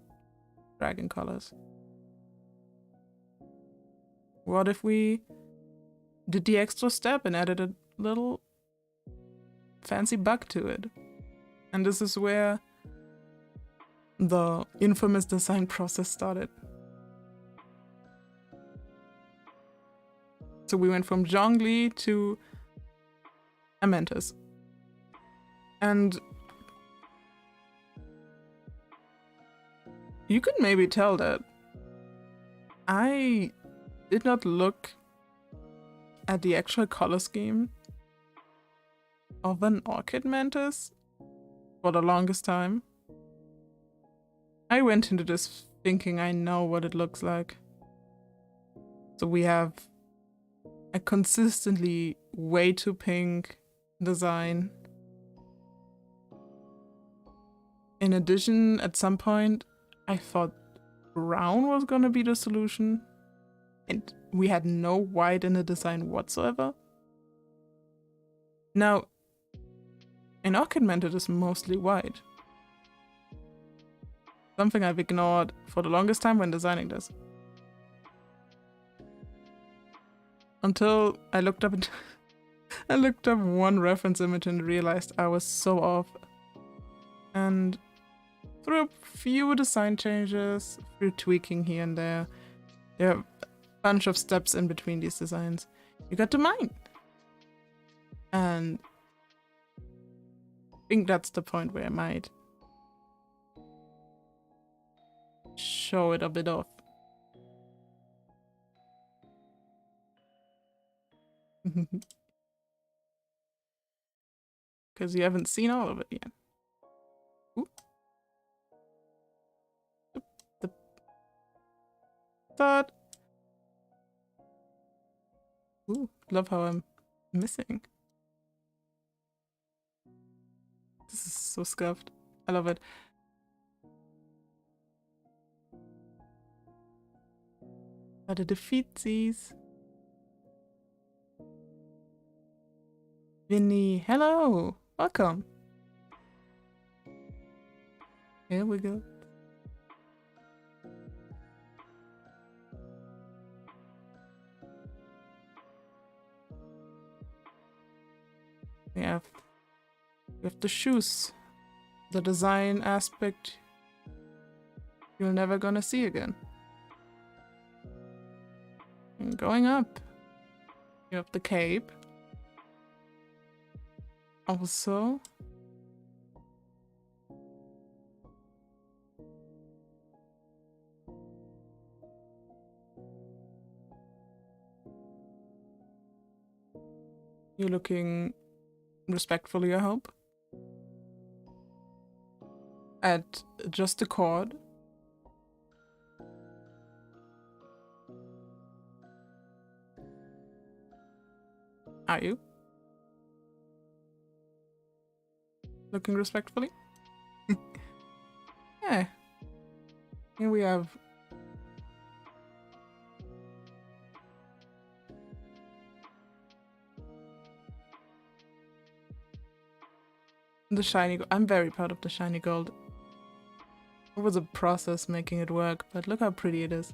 dragon colors? What if we did the extra step and added a little fancy bug to it? And this is where the infamous design process started. So we went from Zhongli to Amentus. And you could maybe tell that I did not look at the actual color scheme of an orchid mantis for the longest time. I went into this thinking I know what it looks like. So we have a consistently way too pink design. In addition, at some point, I thought brown was gonna be the solution. And we had no white in the design whatsoever. Now, an orchid mantis is mostly white. Something I've ignored for the longest time when designing this. Until I looked up I looked up one reference image and realized I was so off. And through a few design changes, through tweaking here and there are a bunch of steps in between these designs, you got to mine. And I think that's the point where I might show it a bit off. Because you haven't seen all of it yet. Ooh. The thought. Ooh, love how I'm missing. This is so scuffed. I love it. How to defeat these. Vinny, hello! Welcome! Here we go. We have the shoes. The design aspect you're never gonna see again. And going up, you have the cape. Also, You're looking respectfully, I hope. At just the cord. Are you? Looking respectfully? Yeah. Here we have the shiny gold. I'm very proud of the shiny gold. It was a process making it work, but look how pretty it is.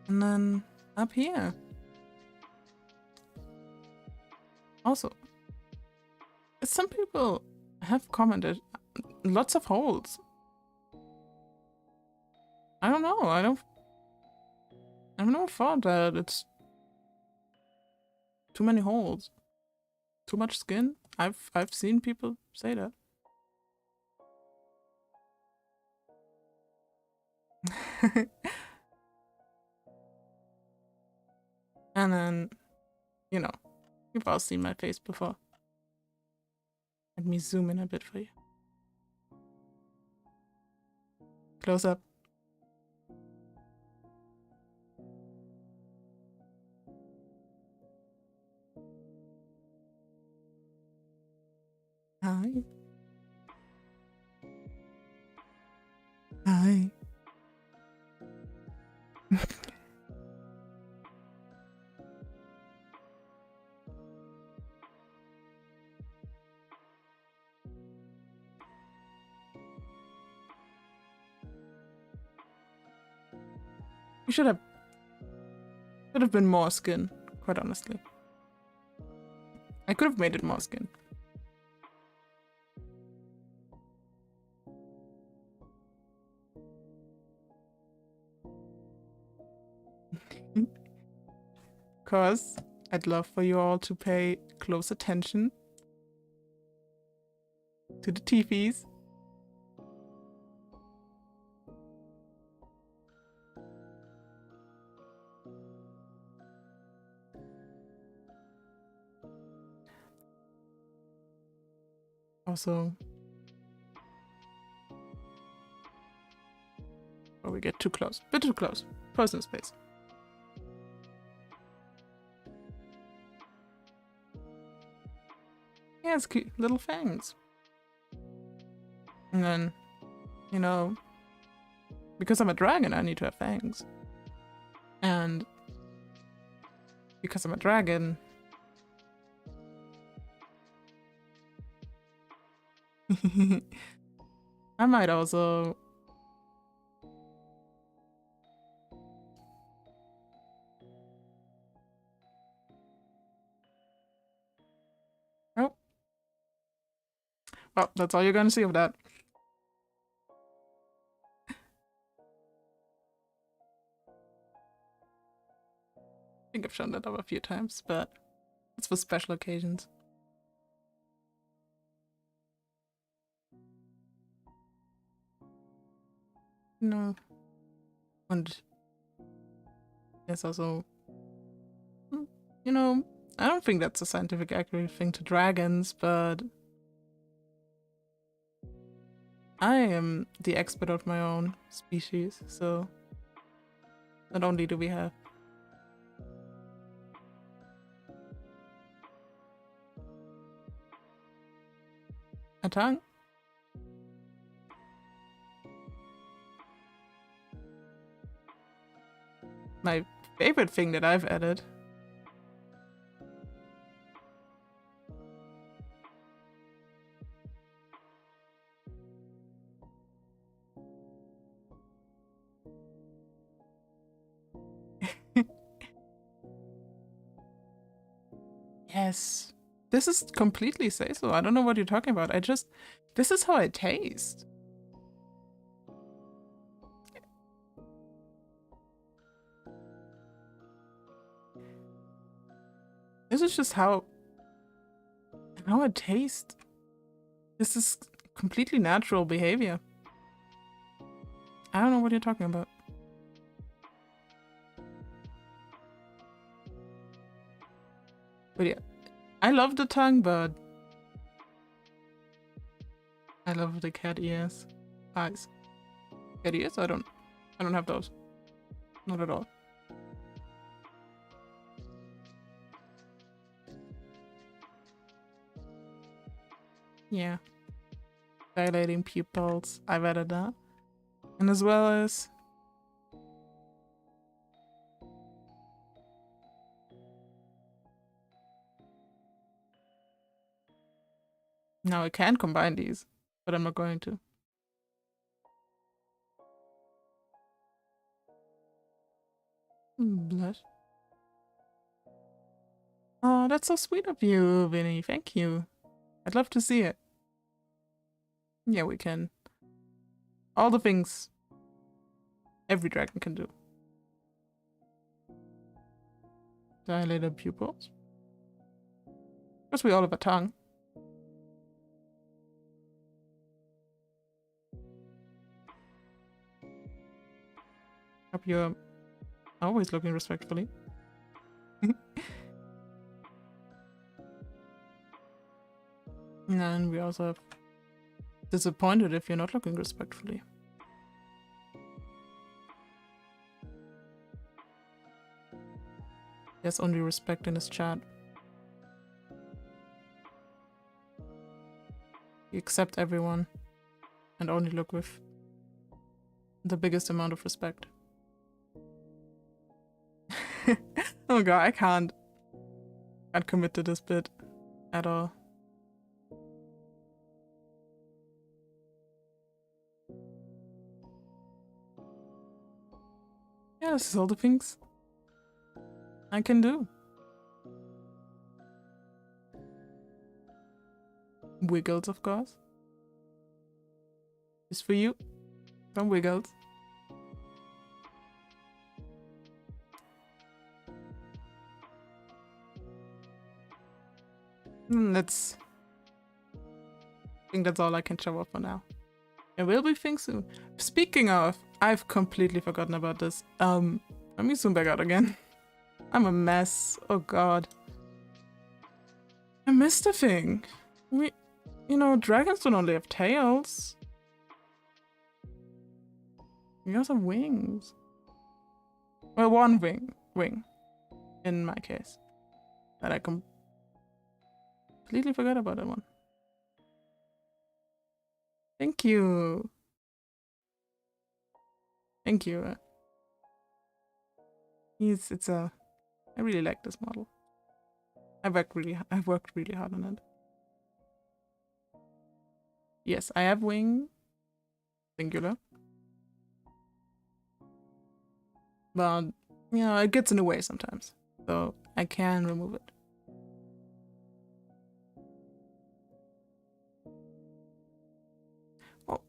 And then up here. Also, some people have commented lots of holes. I don't know. I've never thought that it's too many holes, too much skin. I've seen people say that. And then, you know, you've all seen my face before. Let me zoom in a bit for you. Close up. Hi. Hi. You should have been more skin, quite honestly. I could have made it more skin. Because I'd love for you all to pay close attention to the teepees. Also, before we get too close, bit too close, personal space. Yeah, it's cute little fangs. And then, you know, because I'm a dragon, I need to have fangs. And because I'm a dragon, I might also well, that's all you're gonna see of that. I think I've shown that off a few times, but it's for special occasions. No. And there's also, you know, I don't think that's a scientific accurate thing to dragons, but I am the expert of my own species, so not only do we have a tongue, my favorite thing that I've added. Yes. This is completely say-so. I don't know what you're talking about. This is how I taste. This is just how it tastes. This is completely natural behavior. I don't know what you're talking about. But yeah, I love the tongue, but I love the cat ears. Eyes. Cat ears? I don't have those. Not at all. Yeah. Dilating pupils. I've added that. And as well as now I can combine these, but I'm not going to. Blush. Oh, that's so sweet of you, Vinny. Thank you. I'd love to see it. Yeah, we can. All the things every dragon can do. Dilated pupils. Because we all have a tongue. Hope you're always looking respectfully. And we also have disappointed if you're not looking respectfully. There's only respect in his chat. You accept everyone and only look with the biggest amount of respect. Oh god, I can't commit to this bit at all. Yeah, this is all the things I can do. Wiggles, of course. Just for you. From Wiggles. That's... I think that's all I can show off for now. There will be things soon. Speaking of, I've completely forgotten about this. Let me zoom back out again. I'm a mess. Oh god. I missed a thing. You know, dragons don't only have tails. We also have wings. Well, one wing. In my case. That I completely forgot about that one. Thank you. Thank you. I really like this model. I've worked really hard on it. Yes, I have wing. Singular. But, you know, it gets in the way sometimes. So I can remove it. Oh,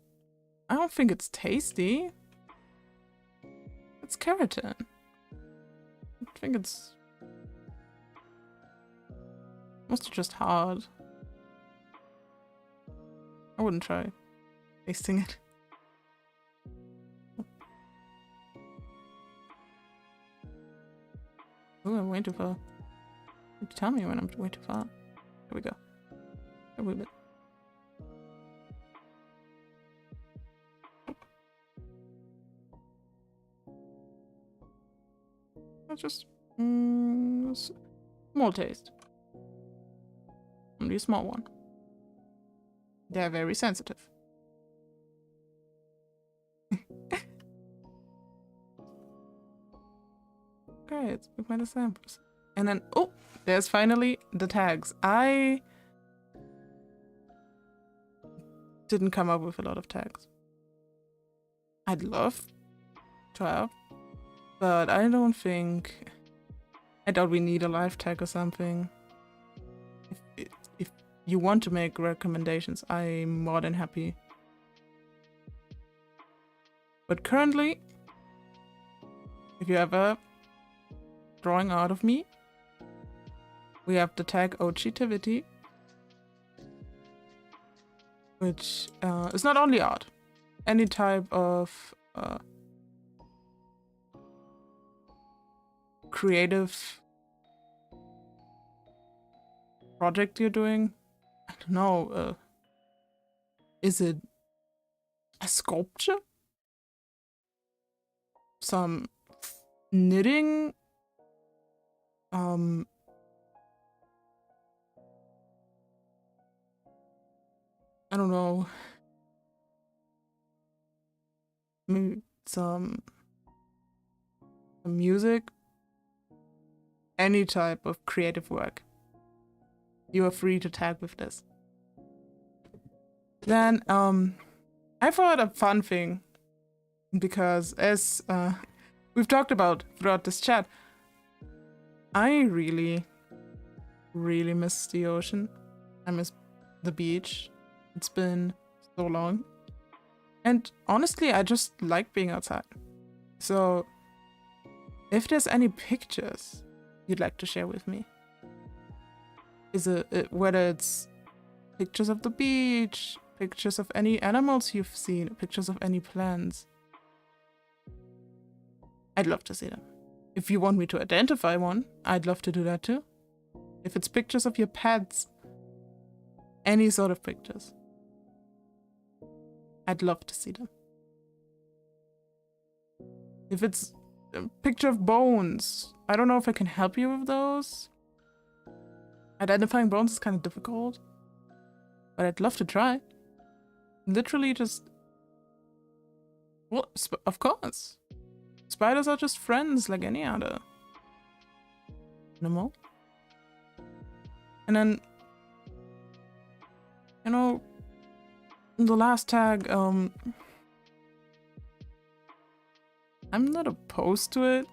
I don't think it's tasty. It's keratin. I think it's mostly just hard. I wouldn't try tasting it. Oh, I'm way too far. Tell me when I'm way too far. There we go. A wee bit. That's just small taste. Only a small one. They're very sensitive. Okay, it's with my samples. And then, oh, there's finally the tags. I didn't come up with a lot of tags. I'd love to have, but I doubt we need a live tag or something. If you want to make recommendations, I'm more than happy. But currently, if you ever drawing out of me, we have the tag Ochitivity, which is not only art, any type of creative project you're doing. I don't know. Is it a sculpture? Some knitting? I don't know. Maybe some music? Any type of creative work. You are free to tag with this. Then, I thought a fun thing, because as we've talked about throughout this chat, I really, really miss the ocean. I miss the beach. It's been so long. And honestly, I just like being outside. So, if there's any pictures you'd like to share with me, whether it's pictures of the beach, pictures of any animals you've seen, pictures of any plants, I'd love to see them. If you want me to identify one, I'd love to do that too. If it's pictures of your pets, any sort of pictures, I'd love to see them. If it's a picture of bones, I don't know if I can help you with those. Identifying bones is kind of difficult, but I'd love to try. Literally just... Well, of course. Spiders are just friends like any other animal. And then, you know, the last tag, I'm not opposed to it.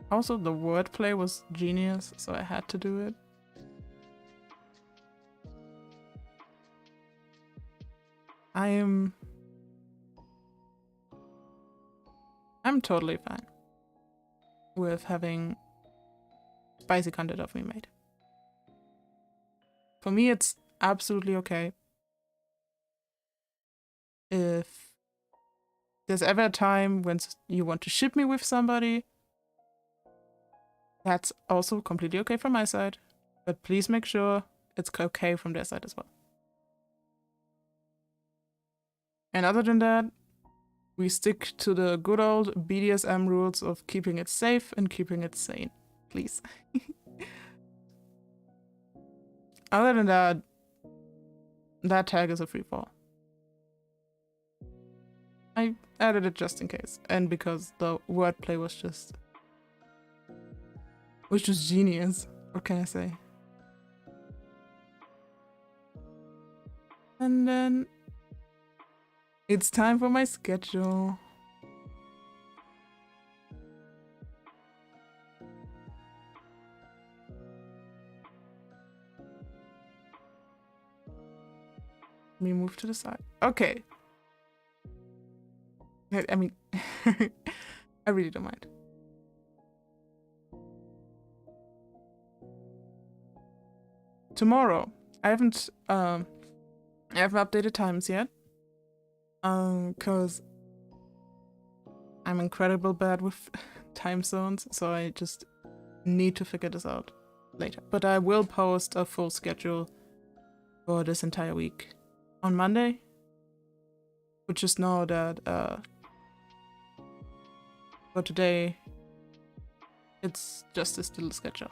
Also, the wordplay was genius, so I had to do it. I'm totally fine with having spicy content of me made. For me, it's absolutely okay. If there's ever a time when you want to ship me with somebody, that's also completely okay from my side. But please make sure it's okay from their side as well. And other than that, we stick to the good old BDSM rules of keeping it safe and keeping it sane. Please. Other than that, that tag is a free fall. I added it just in case, and because the wordplay was just genius. What can I say? And then it's time for my schedule. Let me move to the side. Okay. I mean, I really don't mind. Tomorrow, I haven't updated times yet. Cause I'm incredibly bad with time zones, so I just need to figure this out later. But I will post a full schedule for this entire week on Monday. But just know that for today, it's just this little schedule.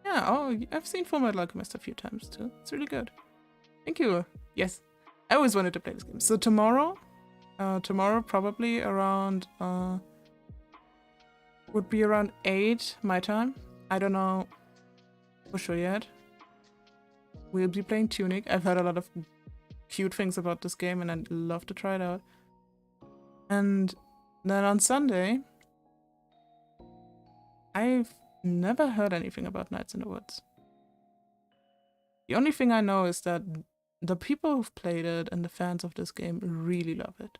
Yeah, oh, I've seen Fullmetal Alchemist a few times too. It's really good. Thank you. Yes, I always wanted to play this game. So tomorrow probably around, would be around 8 my time. I don't know for sure yet. We'll be playing Tunic. I've heard a lot of cute things about this game and I'd love to try it out. And then on Sunday, I've never heard anything about Nights in the Woods. The only thing I know is that the people who've played it and the fans of this game really love it.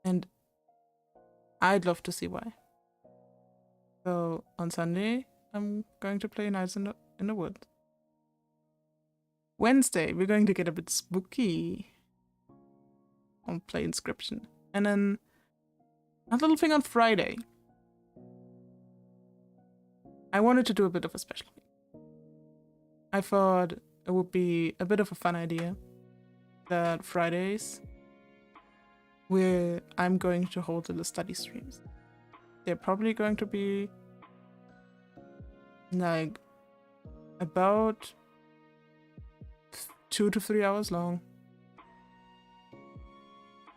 And I'd love to see why. So on Sunday, I'm going to play Nights in the Woods. Wednesday, we're going to get a bit spooky. I'll play Inscription. And then a little thing on Friday. I wanted to do a bit of a special thing. I thought it would be a bit of a fun idea that Fridays where I'm going to hold little study streams. They're probably going to be like about 2 to 3 hours long,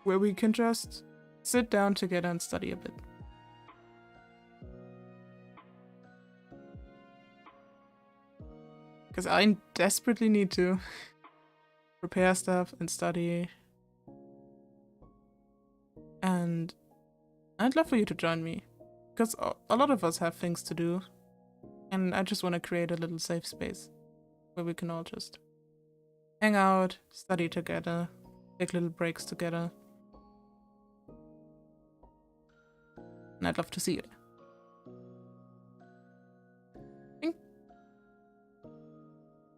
where we can just sit down together and study a bit. Because I desperately need to prepare stuff and study. And I'd love for you to join me. Because a lot of us have things to do. And I just want to create a little safe space where we can all just hang out, study together, take little breaks together. And I'd love to see you there.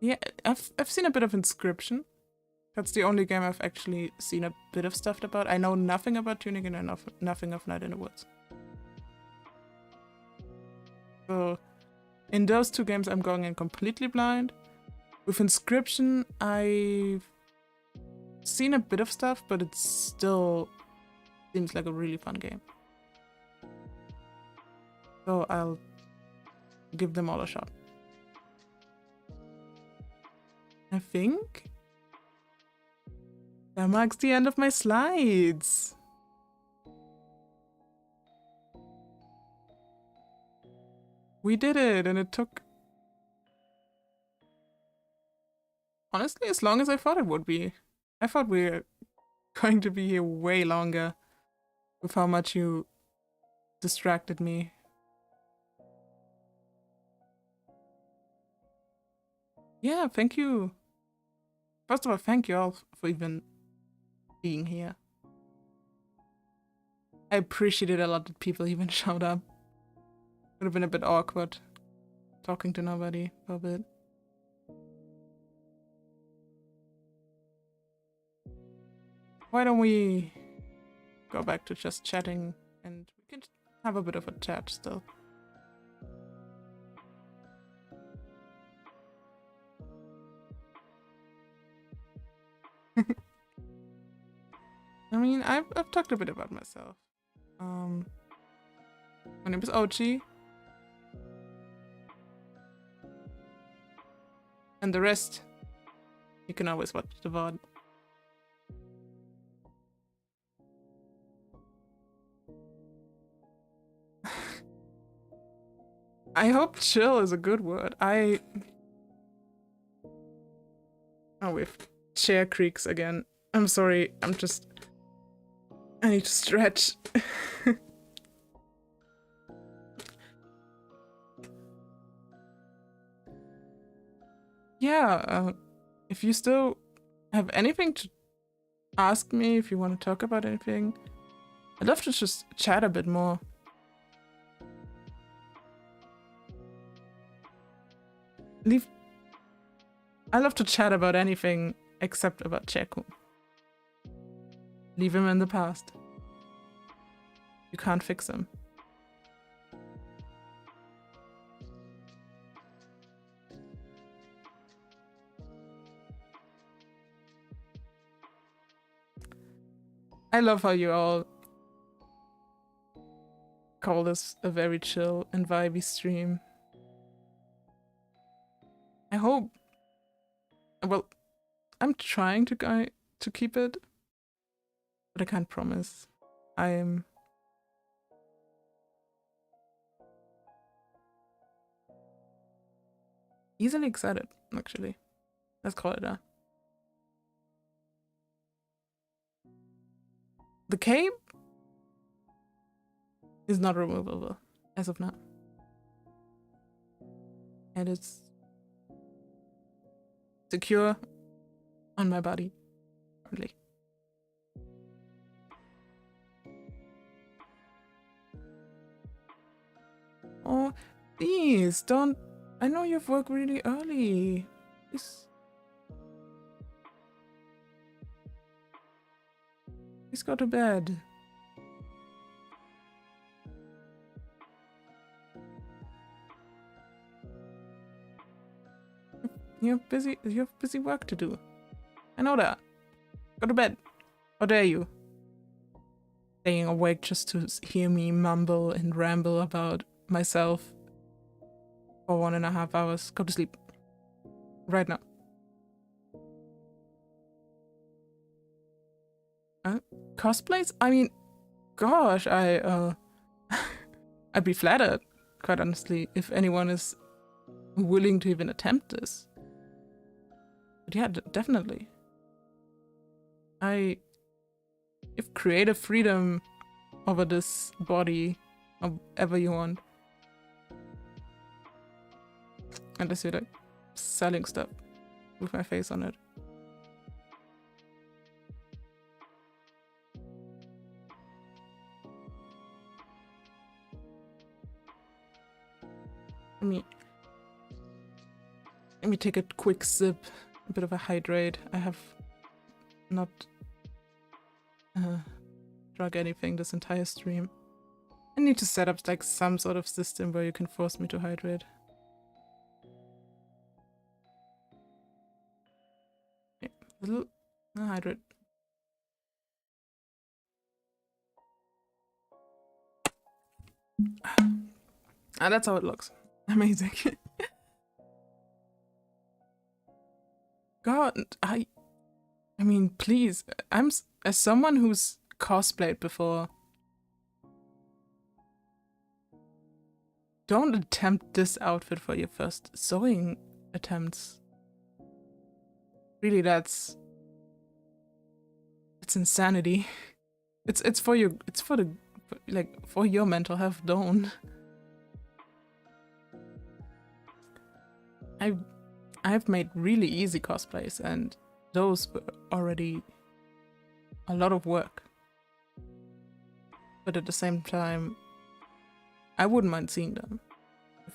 Yeah, I've seen a bit of Inscription. That's the only game I've actually seen a bit of stuff about. I know nothing about Tunic and I know nothing of Night in the Woods. So, in those two games I'm going in completely blind. With Inscription, I've seen a bit of stuff, but it still seems like a really fun game. So I'll give them all a shot. I think that marks the end of my slides. We did it, and it took, honestly, as long as I thought it would be. I thought we were going to be here way longer with how much you distracted me. Yeah, thank you. First of all, thank you all for even being here. I appreciated a lot that people even showed up. Would have been a bit awkward talking to nobody for a bit. Why don't we go back to just chatting and we can have a bit of a chat still. I mean, I've talked a bit about myself. My name is Ochi. And the rest, you can always watch the VOD. I hope chill is a good word. Oh, we've chair creaks again. I'm sorry, I need to stretch. Yeah, if you still have anything to ask me, if you want to talk about anything, I'd love to just chat a bit more. I love to chat about anything except about Cheku. Leave him in the past. You can't fix him. I love how you all call this a very chill and vibey stream. I hope. Well, I'm trying to keep it, but I can't promise. I am easily excited, actually. Let's call it that. The cape is not removable as of now. And it's secure on my body currently. Oh, please don't. I know you've worked really early. Please go to bed. You have busy work to do. I know that. Go to bed. How dare you? Staying awake just to hear me mumble and ramble about myself for 1.5 hours. Go to sleep. Right now. Cosplays? I mean, gosh, I'd be flattered, quite honestly, if anyone is willing to even attempt this. But yeah, definitely. I give creative freedom over this body, however you want. Unless you're like selling stuff with my face on it. Let me take a quick sip, a bit of a hydrate. I have not drunk anything this entire stream. I need to set up like some sort of system where you can force me to hydrate. Okay, little hydrate. Ah, that's how it looks. Amazing. God, I mean, please, as someone who's cosplayed before, don't attempt this outfit for your first sewing attempts. Really, it's insanity. It's for your mental health. Don't. I've made really easy cosplays, and those were already a lot of work. But at the same time, I wouldn't mind seeing them if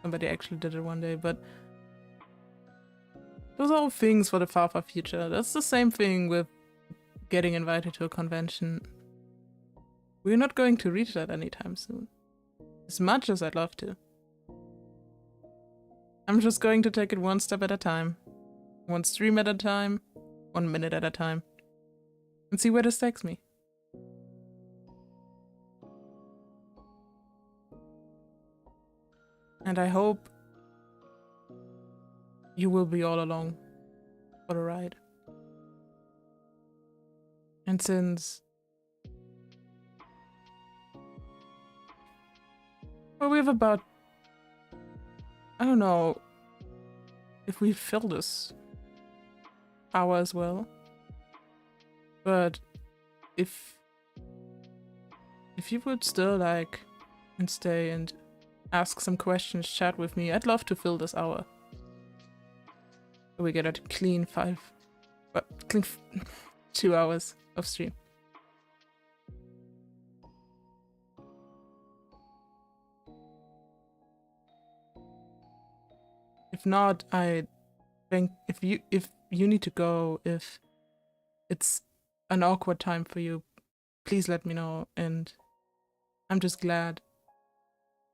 somebody actually did it one day. But those are all things for the far future. That's the same thing with getting invited to a convention. We're not going to reach that anytime soon, as much as I'd love to. I'm just going to take it one step at a time, one stream at a time, 1 minute at a time, and see where this takes me. And I hope you will be all along for the ride. And since we have about, I don't know if we fill this hour as well, but if you would still like and stay and ask some questions, chat with me, I'd love to fill this hour. So we get a clean 2 hours of stream. If not, I think if you need to go, if it's an awkward time for you, please let me know, and I'm just glad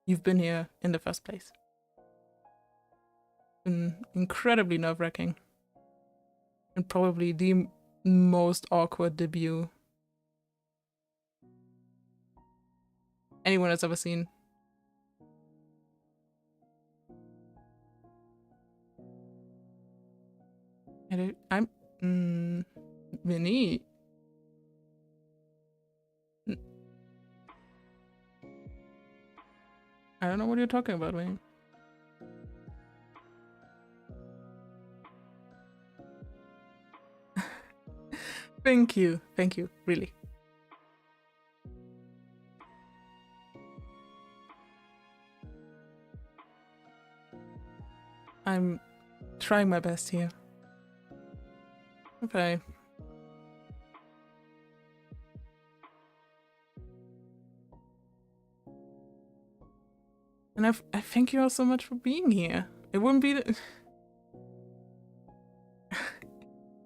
you've been here in the first place. It's been incredibly nerve-wracking, and probably the most awkward debut anyone has ever seen. I'm Vinny. I don't know what you're talking about, Vinny. Thank you, really. I'm trying my best here. Okay. And I thank you all so much for being here. It wouldn't be the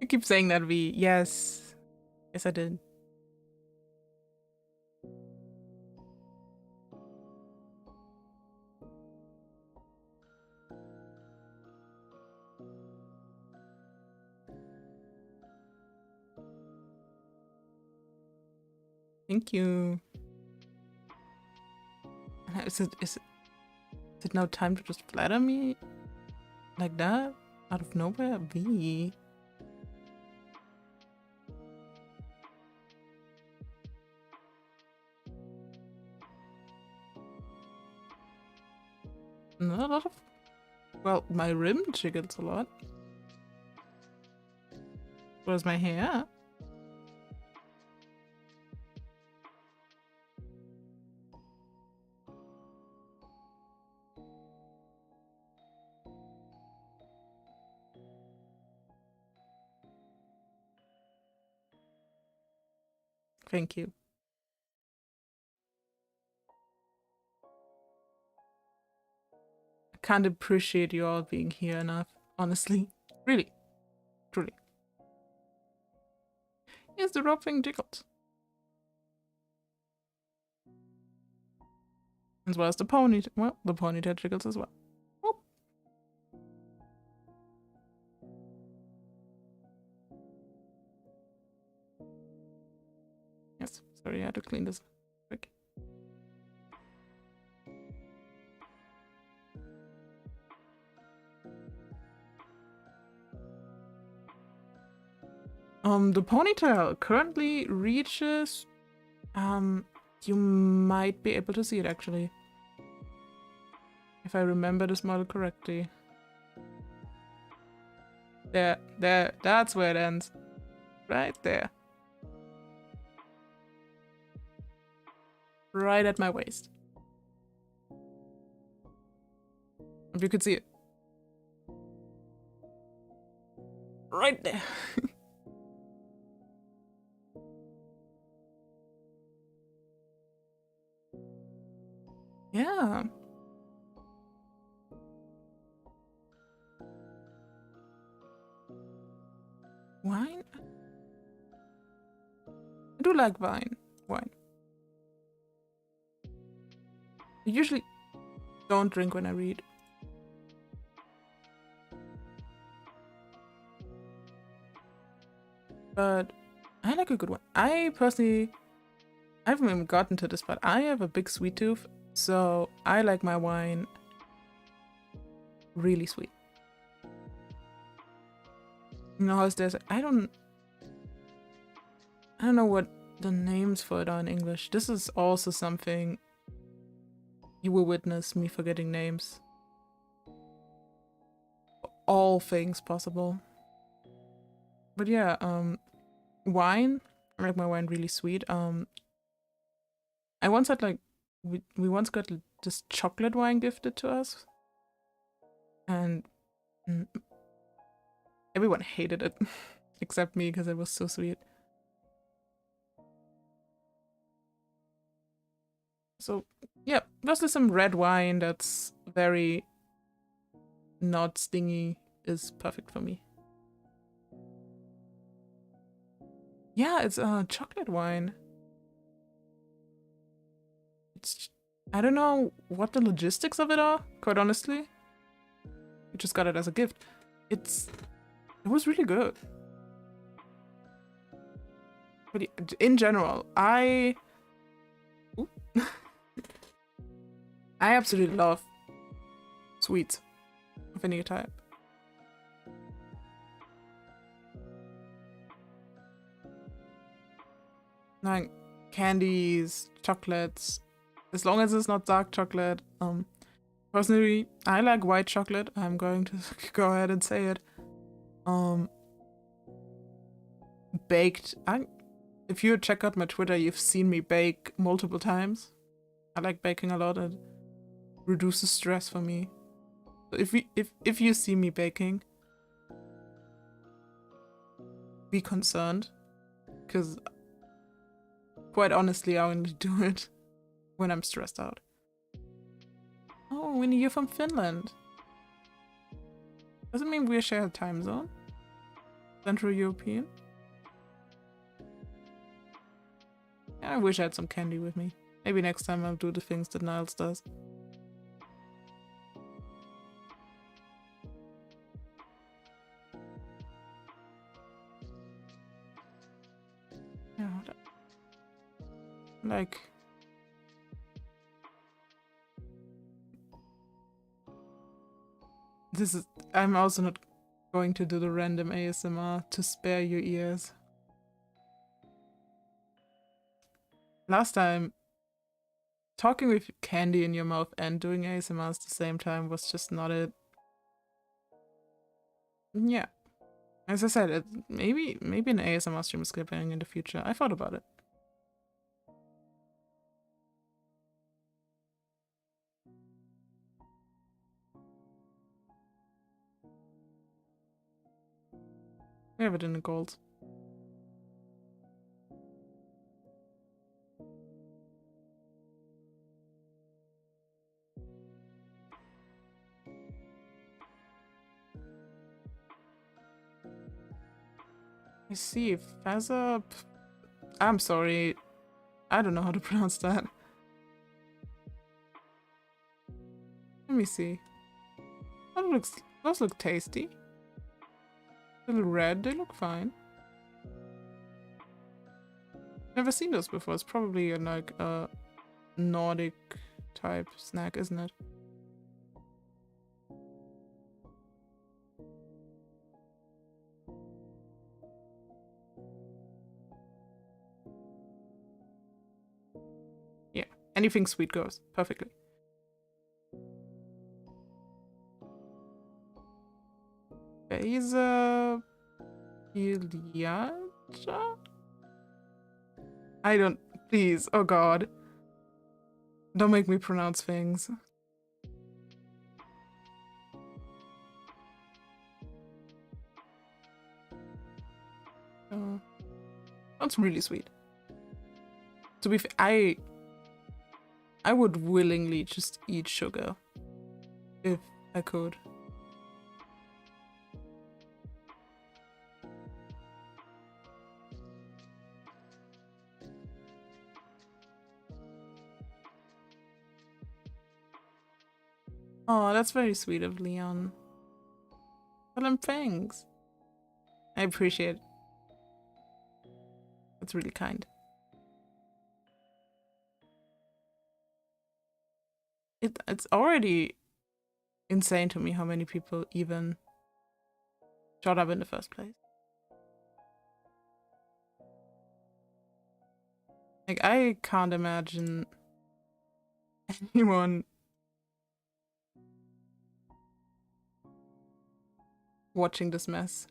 You keep saying that, V. Yes. Yes, I did. Thank you. Is it now time to just flatter me like that out of nowhere? V. Not a lot of. Well, my rim jiggles a lot. Where's my hair? Thank you. I can't appreciate you all being here enough, honestly. Really. Truly. Yes, the rope thing jiggled. As well as the ponytail. Well, the ponytail jiggles as well. Whoop. Yes, sorry, I had to clean this quick. The ponytail currently reaches, you might be able to see it actually. If I remember this model correctly. There, that's where it ends. Right there. Right at my waist. If you could see it. Right there. Yeah. Wine? I do like wine. I usually don't drink when I read. But I like a good one. I personally, I haven't even gotten to this, but I have a big sweet tooth, so I like my wine really sweet. You know how there's, I don't know what the names for it are in English. This is also something you will witness me forgetting names. All things possible. But yeah, wine. I like my wine really sweet. I once had like we once got this chocolate wine gifted to us, and everyone hated it except me because it was so sweet. So yeah, mostly some red wine that's very not stingy is perfect for me. Yeah, it's a chocolate wine. It's, I don't know what the logistics of it are, quite honestly. We just got it as a gift. It was really good. But in general, I absolutely love sweets of any type. Like candies, chocolates, as long as it's not dark chocolate. Personally, I like white chocolate. I'm going to go ahead and say it. Baked. If you check out my Twitter, you've seen me bake multiple times. I like baking a lot. It reduces stress for me. So if you see me baking, be concerned, because quite honestly, I only do it when I'm stressed out. Oh, Winnie, you're from Finland. Doesn't mean we share a time zone. Central European. Yeah, I wish I had some candy with me. Maybe next time I'll do the things that Niles does. Yeah. Like, I'm also not going to do the random ASMR to spare your ears. Last time, talking with candy in your mouth and doing ASMR at the same time was just not it. Yeah. As I said, maybe an ASMR stream is happening in the future. I thought about it. We have it in the gold. I see. Fazza. I'm sorry. I don't know how to pronounce that. Let me see. Those look tasty. A little red, they look fine. Never seen those before. It's probably like a Nordic type snack, isn't it? Yeah, anything sweet goes perfectly. Beza Iliaja? I don't. Please, oh god. Don't make me pronounce things. Oh. That's really sweet. To be fair, I would willingly just eat sugar if I could. Oh, that's very sweet of Leon. Tell him thanks. I appreciate it. That's really kind. It's already insane to me how many people even showed up in the first place. Like, I can't imagine anyone watching this mess.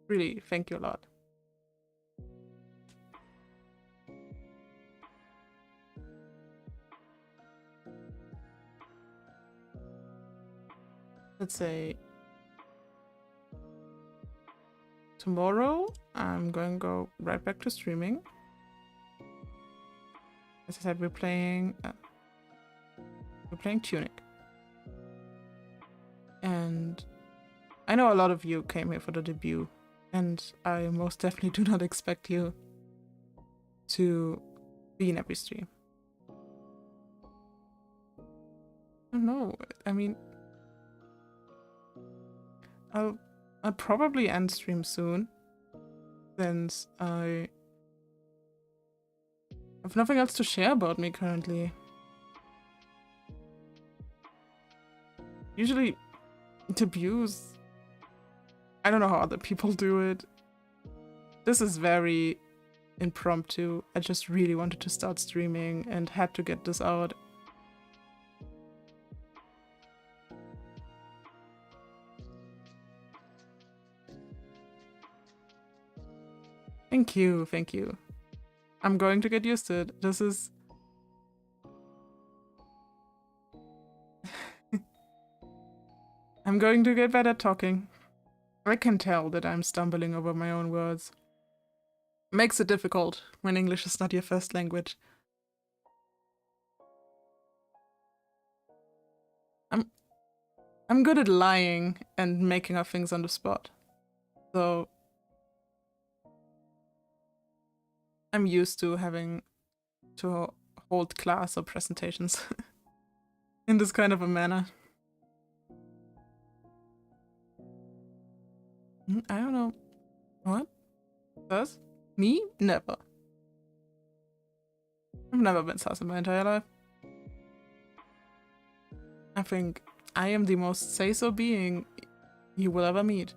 Really, thank you a lot. Let's say tomorrow I'm going to go right back to streaming. As I said, we're playing Tunic. And I know a lot of you came here for the debut, and I most definitely do not expect you to be in every stream. I don't know. I mean, I'll probably end stream soon, since I have nothing else to share about me currently. Usually, debuts, I don't know how other people do it. This is very impromptu. I just really wanted to start streaming and had to get this out. Thank you, thank you. I'm going to get used to it. This is... I'm going to get better at talking. I can tell that I'm stumbling over my own words. Makes it difficult when English is not your first language. I'm good at lying and making up things on the spot. So I'm used to having to hold class or presentations in this kind of a manner. I don't know. What? Sus? Me? Never. I've never been sus in my entire life. I think I am the most say-so being you will ever meet.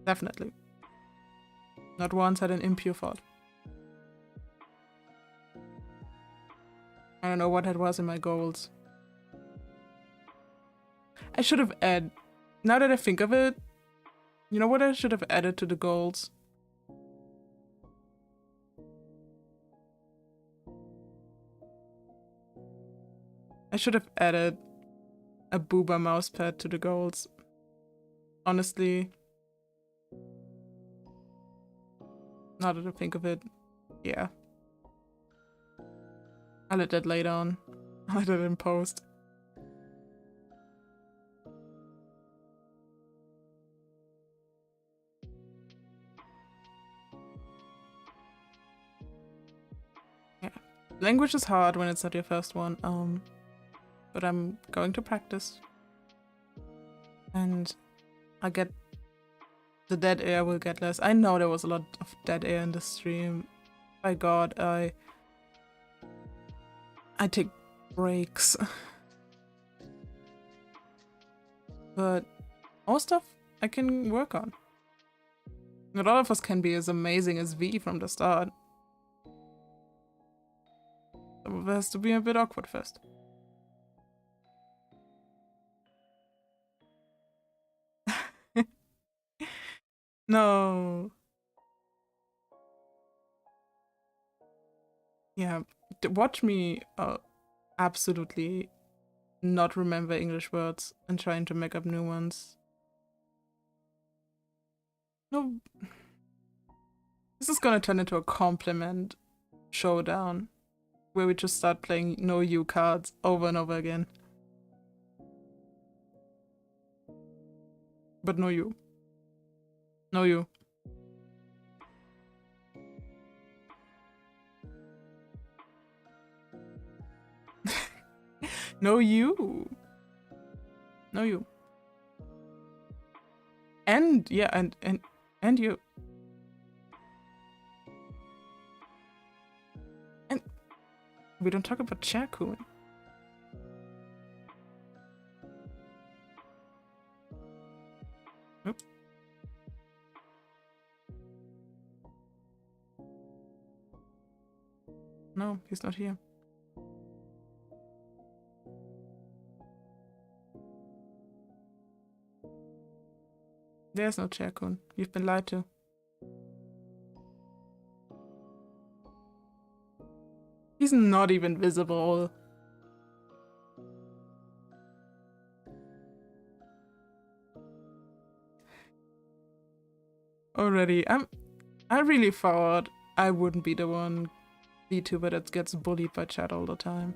Definitely. Not once had an impure thought. I don't know what that was in my goals. I should have added, now that I think of it, you know what I should have added to the goals? I should have added a booba mousepad to the goals. Honestly. Now that I think of it, yeah. I'll let that later on. I'll let that in post. Yeah. Language is hard when it's not your first one. But I'm going to practice. And I get the dead air will get less. I know there was a lot of dead air in the stream. By God, I take breaks. But all stuff I can work on. Not all of us can be as amazing as V from the start. Some of us has to be a bit awkward first. No. Yeah, watch me absolutely not remember English words and trying to make up new ones. No. This is gonna turn into a compliment showdown where we just start playing no you cards over and over again. But no you. No you. No you. No you. And yeah, and you. And we don't talk about Chakun. Nope. No, he's not here. There's no Chakun. You've been lied to. He's not even visible. Already, I really thought I wouldn't be the one VTuber that gets bullied by chat all the time.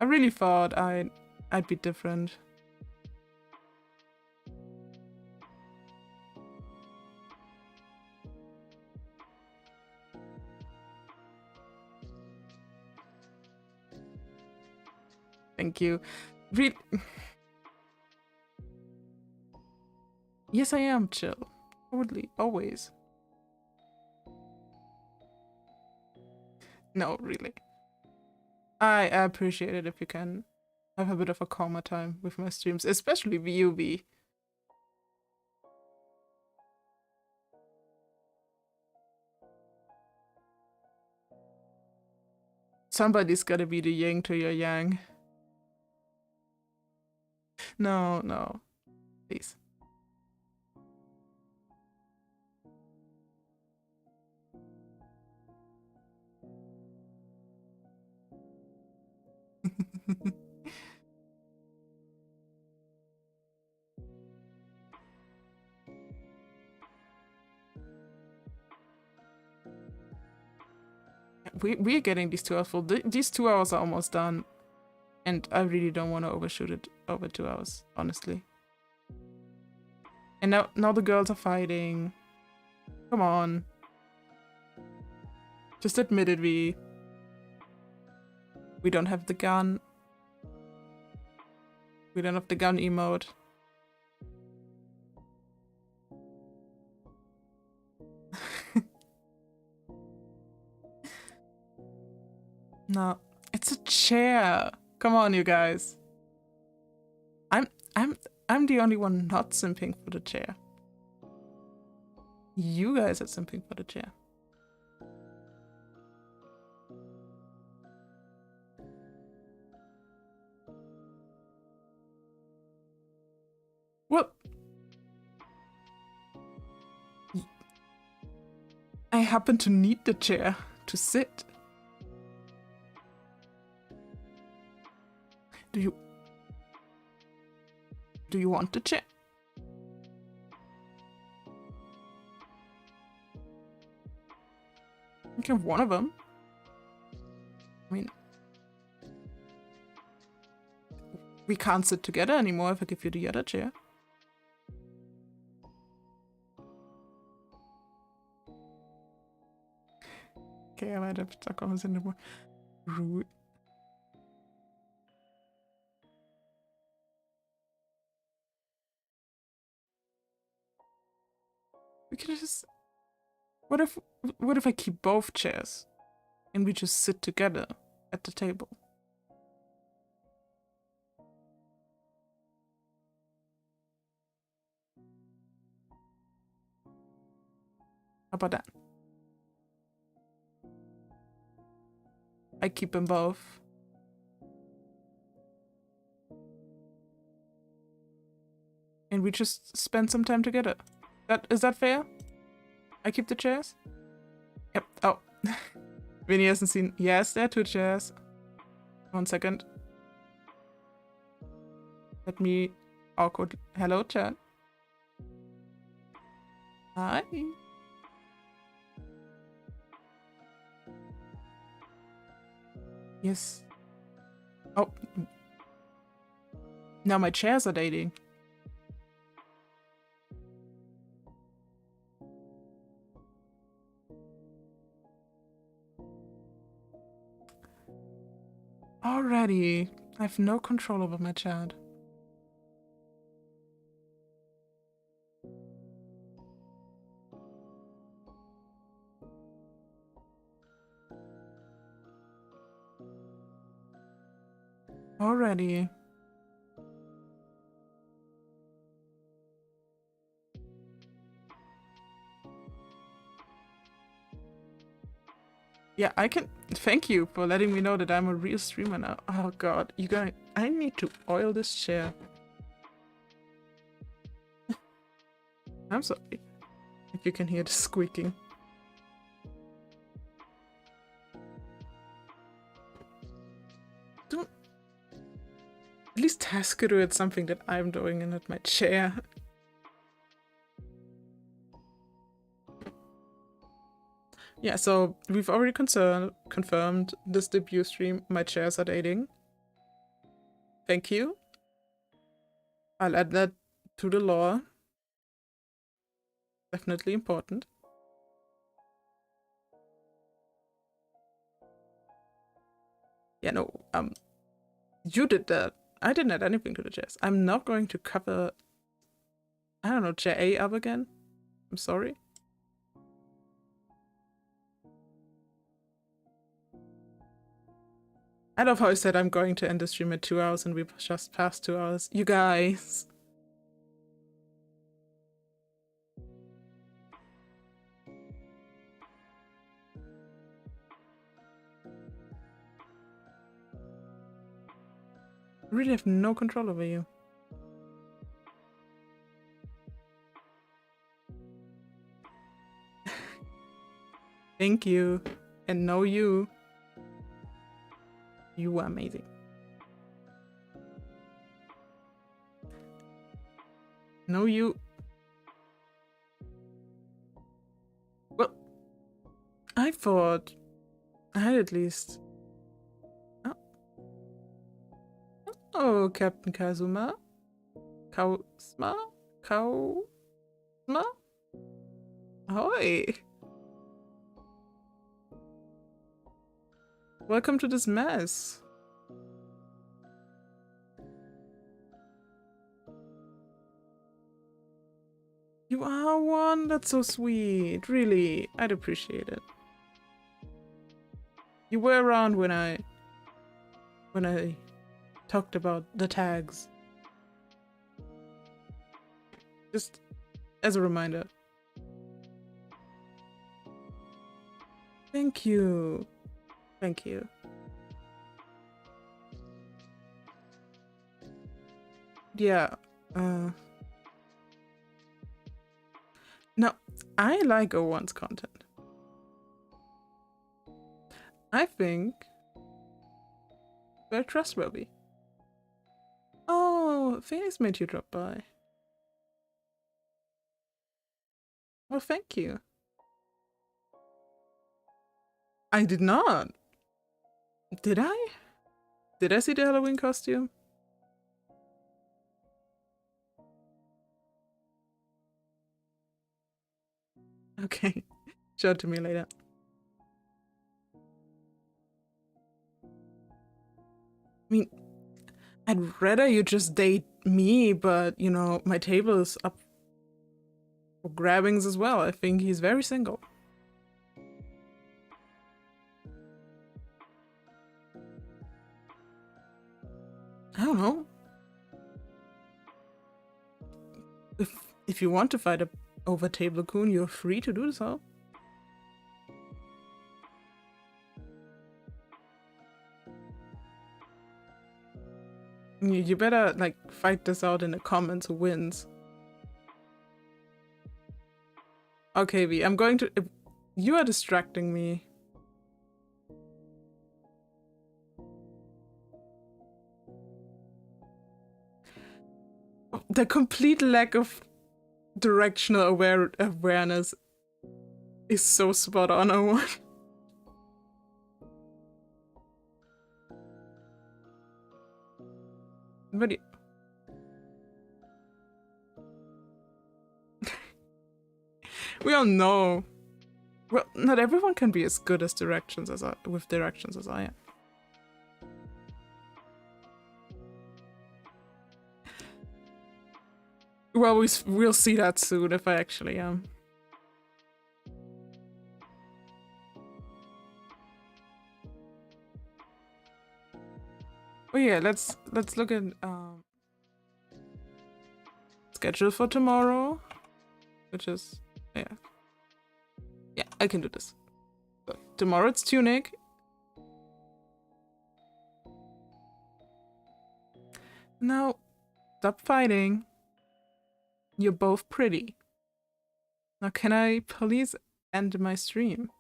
I really thought I'd be different. Thank you. Really. Yes, I am chill. Totally. Always. No, really. I appreciate it if you can have a bit of a calmer time with my streams, especially VUV. Somebody's gotta be the yin to your yang. No, no. Please. We're getting these 2 hours full. These 2 hours are almost done. And I really don't want to overshoot it over 2 hours, honestly. And now the girls are fighting. Come on. Just admit it, we don't have the gun. We don't have the gun emote. No, it's a chair. Come on, you guys. I'm the only one not simping for the chair. You guys are simping for the chair. Well, I happen to need the chair to sit. Do you want the chair? You can have one of them. I mean, we can't sit together anymore if I give you the other chair. Okay, aber der da kommen sie nicht mehr. Rude. We could just... What if I keep both chairs and we just sit together at the table? How about that? I keep them both. And we just spend some time together. Is that fair? I keep the chairs? Yep. Oh. Vinny hasn't seen. Yes, there are 2 chairs. 1 second. Let me awkward. Hello, chat. Hi. Yes. Oh. Now my chairs are dating. Alrighty. I have no control over my chat. Alrighty. Yeah, I can. Thank you for letting me know that I'm a real streamer now. Oh god, you guys, I need to oil this chair. I'm sorry if you can hear the squeaking. Don't. At least task it with something that I'm doing and not my chair. Yeah, so we've already confirmed this debut stream. My chairs are dating. Thank you. I'll add that to the lore. Definitely important. Yeah, no, you did that. I didn't add anything to the chairs. I'm not going to cover, I don't know, chair A up again. I'm sorry. I love how I said I'm going to end the stream at 2 hours and we've just passed 2 hours. You guys. I really have no control over you. Thank you. And no you. You were amazing. No, you. Well, I thought I had at least. Oh, oh, Captain Kazuma. Kausma? Kausma? Ahoy. Welcome to this mess. You are one? That's so sweet. Really, I'd appreciate it. You were around when I talked about the tags. Just as a reminder. Thank you. Thank you. Yeah, no, I like O1's content. I think they're trustworthy. Oh, Phoenix made you drop by. Well, thank you. I did not. Did I? Did I see the Halloween costume? Okay, show it to me later. I mean, I'd rather you just date me, but, you know, my table is up for grabbings as well. I think he's very single. I don't know. If you want to fight over Table Coon, you're free to do so. You better, like, fight this out in the comments who wins. Okay, V, I'm going to... You are distracting me. The complete lack of directional awareness is so spot on, Owen. But we all know. Well, not everyone can be as good as with directions as I am. Well, we'll see that soon if I actually am. Oh yeah, let's look at schedule for tomorrow, which is yeah, I can do this. So, tomorrow it's Tunic. Now, stop fighting. You're both pretty. Now, can I please end my stream?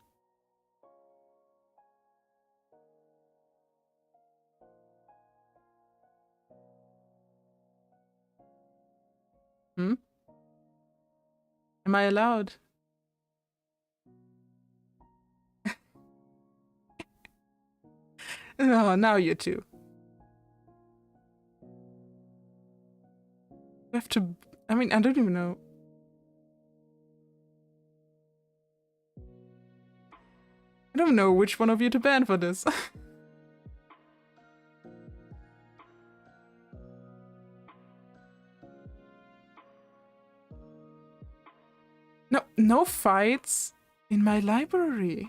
Hmm? Am I allowed? Oh, now you two. You have to... I mean, I don't even know. I don't know which one of you to ban for this. No fights in my library.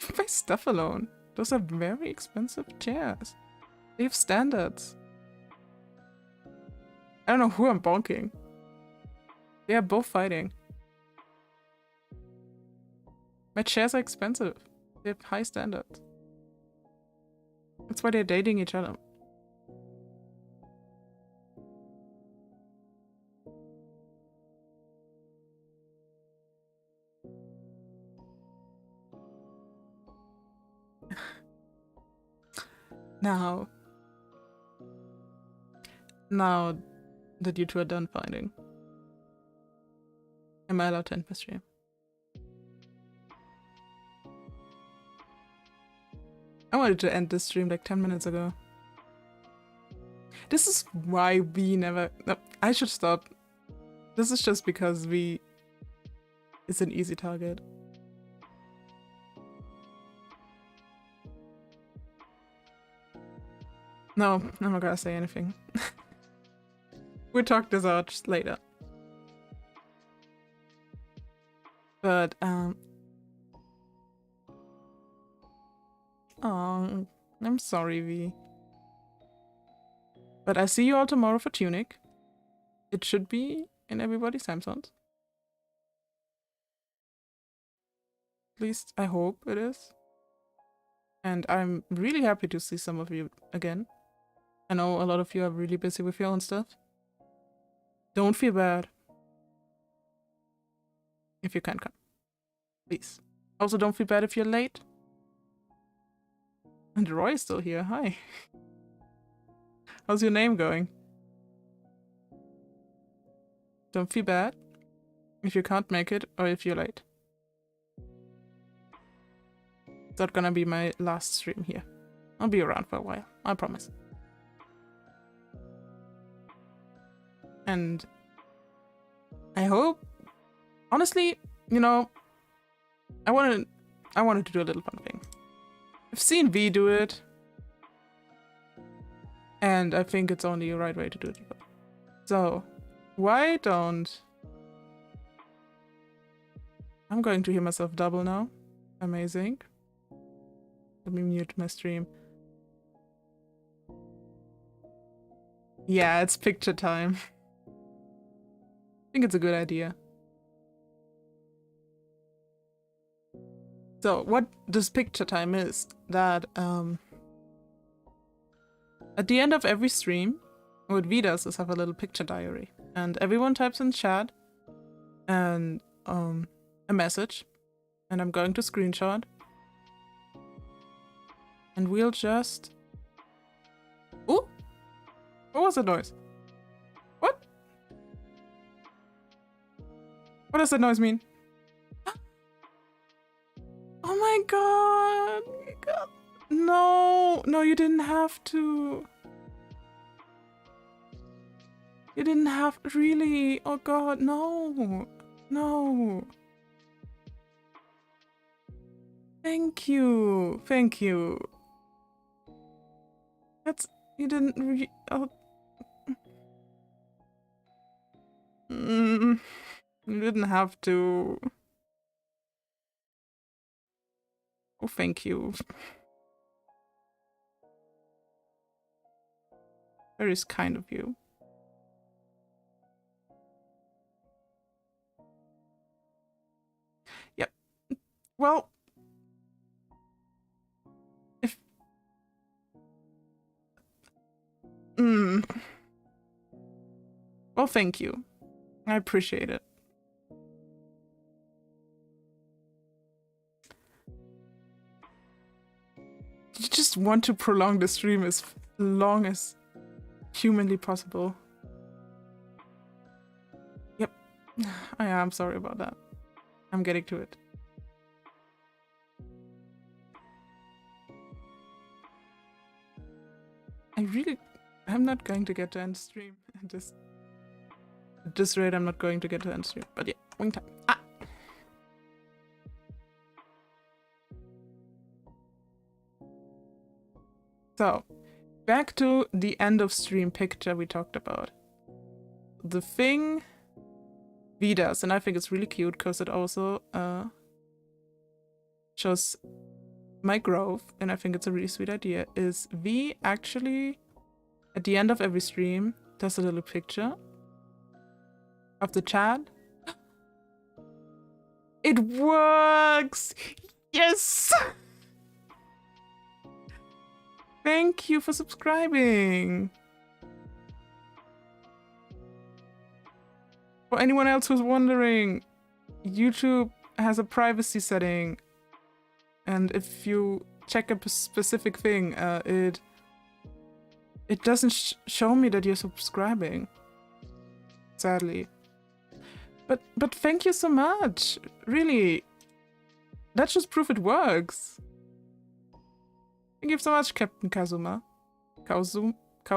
Leave my stuff alone. Those are very expensive chairs. They have standards. I don't know who I'm bonking. They are both fighting. My chairs are expensive. They have high standards. That's why they're dating each other. Now that you two are done fighting, am I allowed to end my stream? I wanted to end this stream like 10 minutes ago. This is why we never... No, I should stop. This is just because we... It's an easy target. No, I'm not gonna say anything. We'll talk this out later. But, oh, I'm sorry, V. But I see you all tomorrow for Tunic. It should be in everybody's time zones. At least I hope it is. And I'm really happy to see some of you again. I know a lot of you are really busy with your own stuff. Don't feel bad if you can't come. Please. Also, don't feel bad if you're late. And Roy is still here. Hi. How's your name going? Don't feel bad if you can't make it or if you're late. It's not gonna be my last stream here. I'll be around for a while. I promise. And I hope, honestly, you know, I wanted to do a little fun thing. I've seen V do it, and I think it's only the right way to do it. So, why don't... I'm going to hear myself double now. Amazing. Let me mute my stream. Yeah, it's picture time. I think it's a good idea. So, what this picture time is, that at the end of every stream, what V does is have a little picture diary. And everyone types in chat and a message. And I'm going to screenshot. And we'll just... Ooh! What was that noise? What? What does that noise mean? Oh my god! No! No, you didn't have to. You didn't have... Really? Oh god, no! No! Thank you! Thank you! That's... You didn't oh. You didn't have to. Oh, thank you. Very kind of you. Yep. Well, if... Well, thank you. I appreciate it. You just want to prolong the stream as long as humanly possible. Yep. I am sorry about that. I'm getting to it. I'm not going to get to end stream. At this rate, I'm not going to get to end stream. But yeah, wing time. Ah! So, back to the end of stream picture we talked about. The thing V does, and I think it's really cute because it also shows my growth, and I think it's a really sweet idea, is V actually, at the end of every stream, does a little picture of the chat. It works! Yes! Thank you for subscribing! For anyone else who's wondering, YouTube has a privacy setting, and if you check a specific thing, it doesn't show me that you're subscribing. Sadly. But thank you so much! Really! That just proves it works! Thank you so much, Captain Kazuma. Kauzma.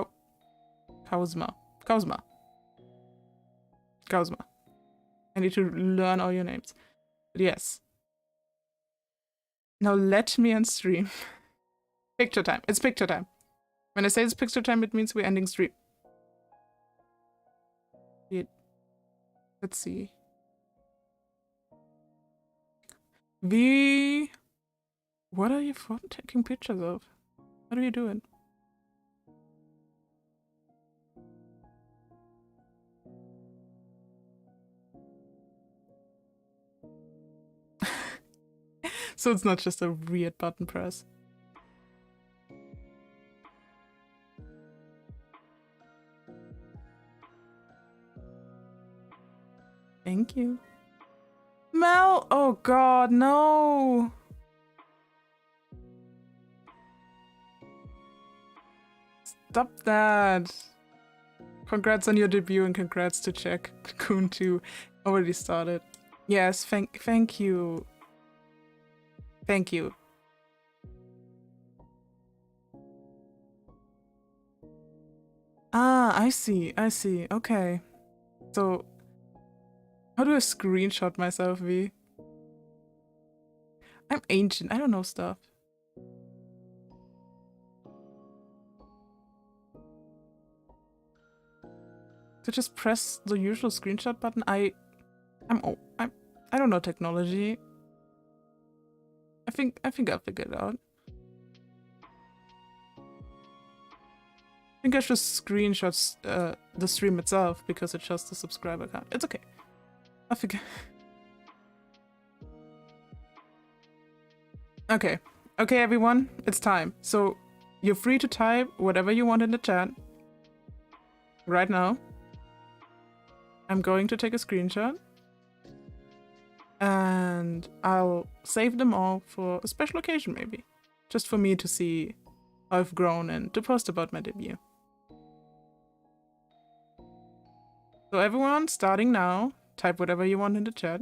I need to learn all your names. But yes. Now let me on stream. Picture time. It's picture time. When I say it's picture time, it means we're ending stream. Let's see. What are you taking pictures of? What are you doing? So it's not just a weird button press. Thank you. Mel! Oh god, no! Stop that! Congrats on your debut and congrats to Jack Coon 2. Already started. Yes, thank you. Thank you. Ah, I see. Okay. So, how do I screenshot myself, V? I'm ancient. I don't know stuff. To just press the usual screenshot button? I don't know technology. I think I'll figure it out. I think I should screenshot the stream itself because it shows the subscriber count. It's okay. I'll figure. Okay. Okay, everyone. It's time. So you're free to type whatever you want in the chat. Right now. I'm going to take a screenshot. And I'll save them all for a special occasion, maybe. Just for me to see how I've grown and to post about my debut. So everyone, starting now, type whatever you want in the chat.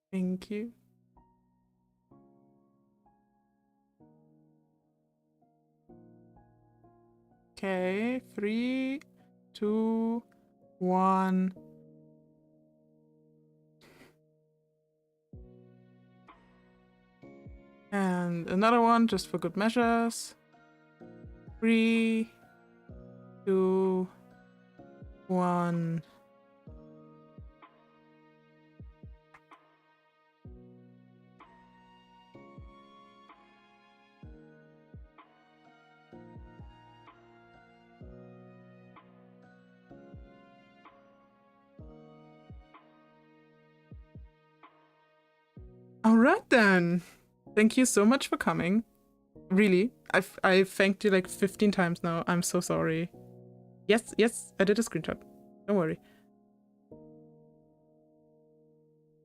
Thank you. Okay, 3, 2, 1. And another one just for good measures. 3, 2, 1. All right then. Thank you so much for coming. Really, I've thanked you like 15 times now. I'm so sorry. Yes, I did a screenshot. Don't worry.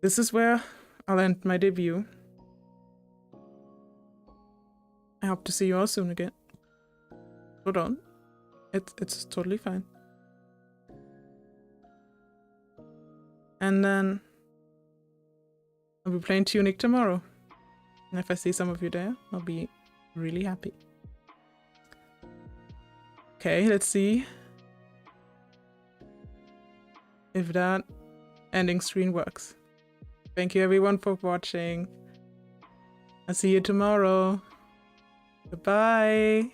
This is where I'll end my debut. I hope to see you all soon again. Hold on. It's totally fine. And then I'll be playing Tunic tomorrow. And if I see some of you there, I'll be really happy. Okay, let's see if that ending screen works. Thank you everyone for watching. I'll see you tomorrow. Goodbye.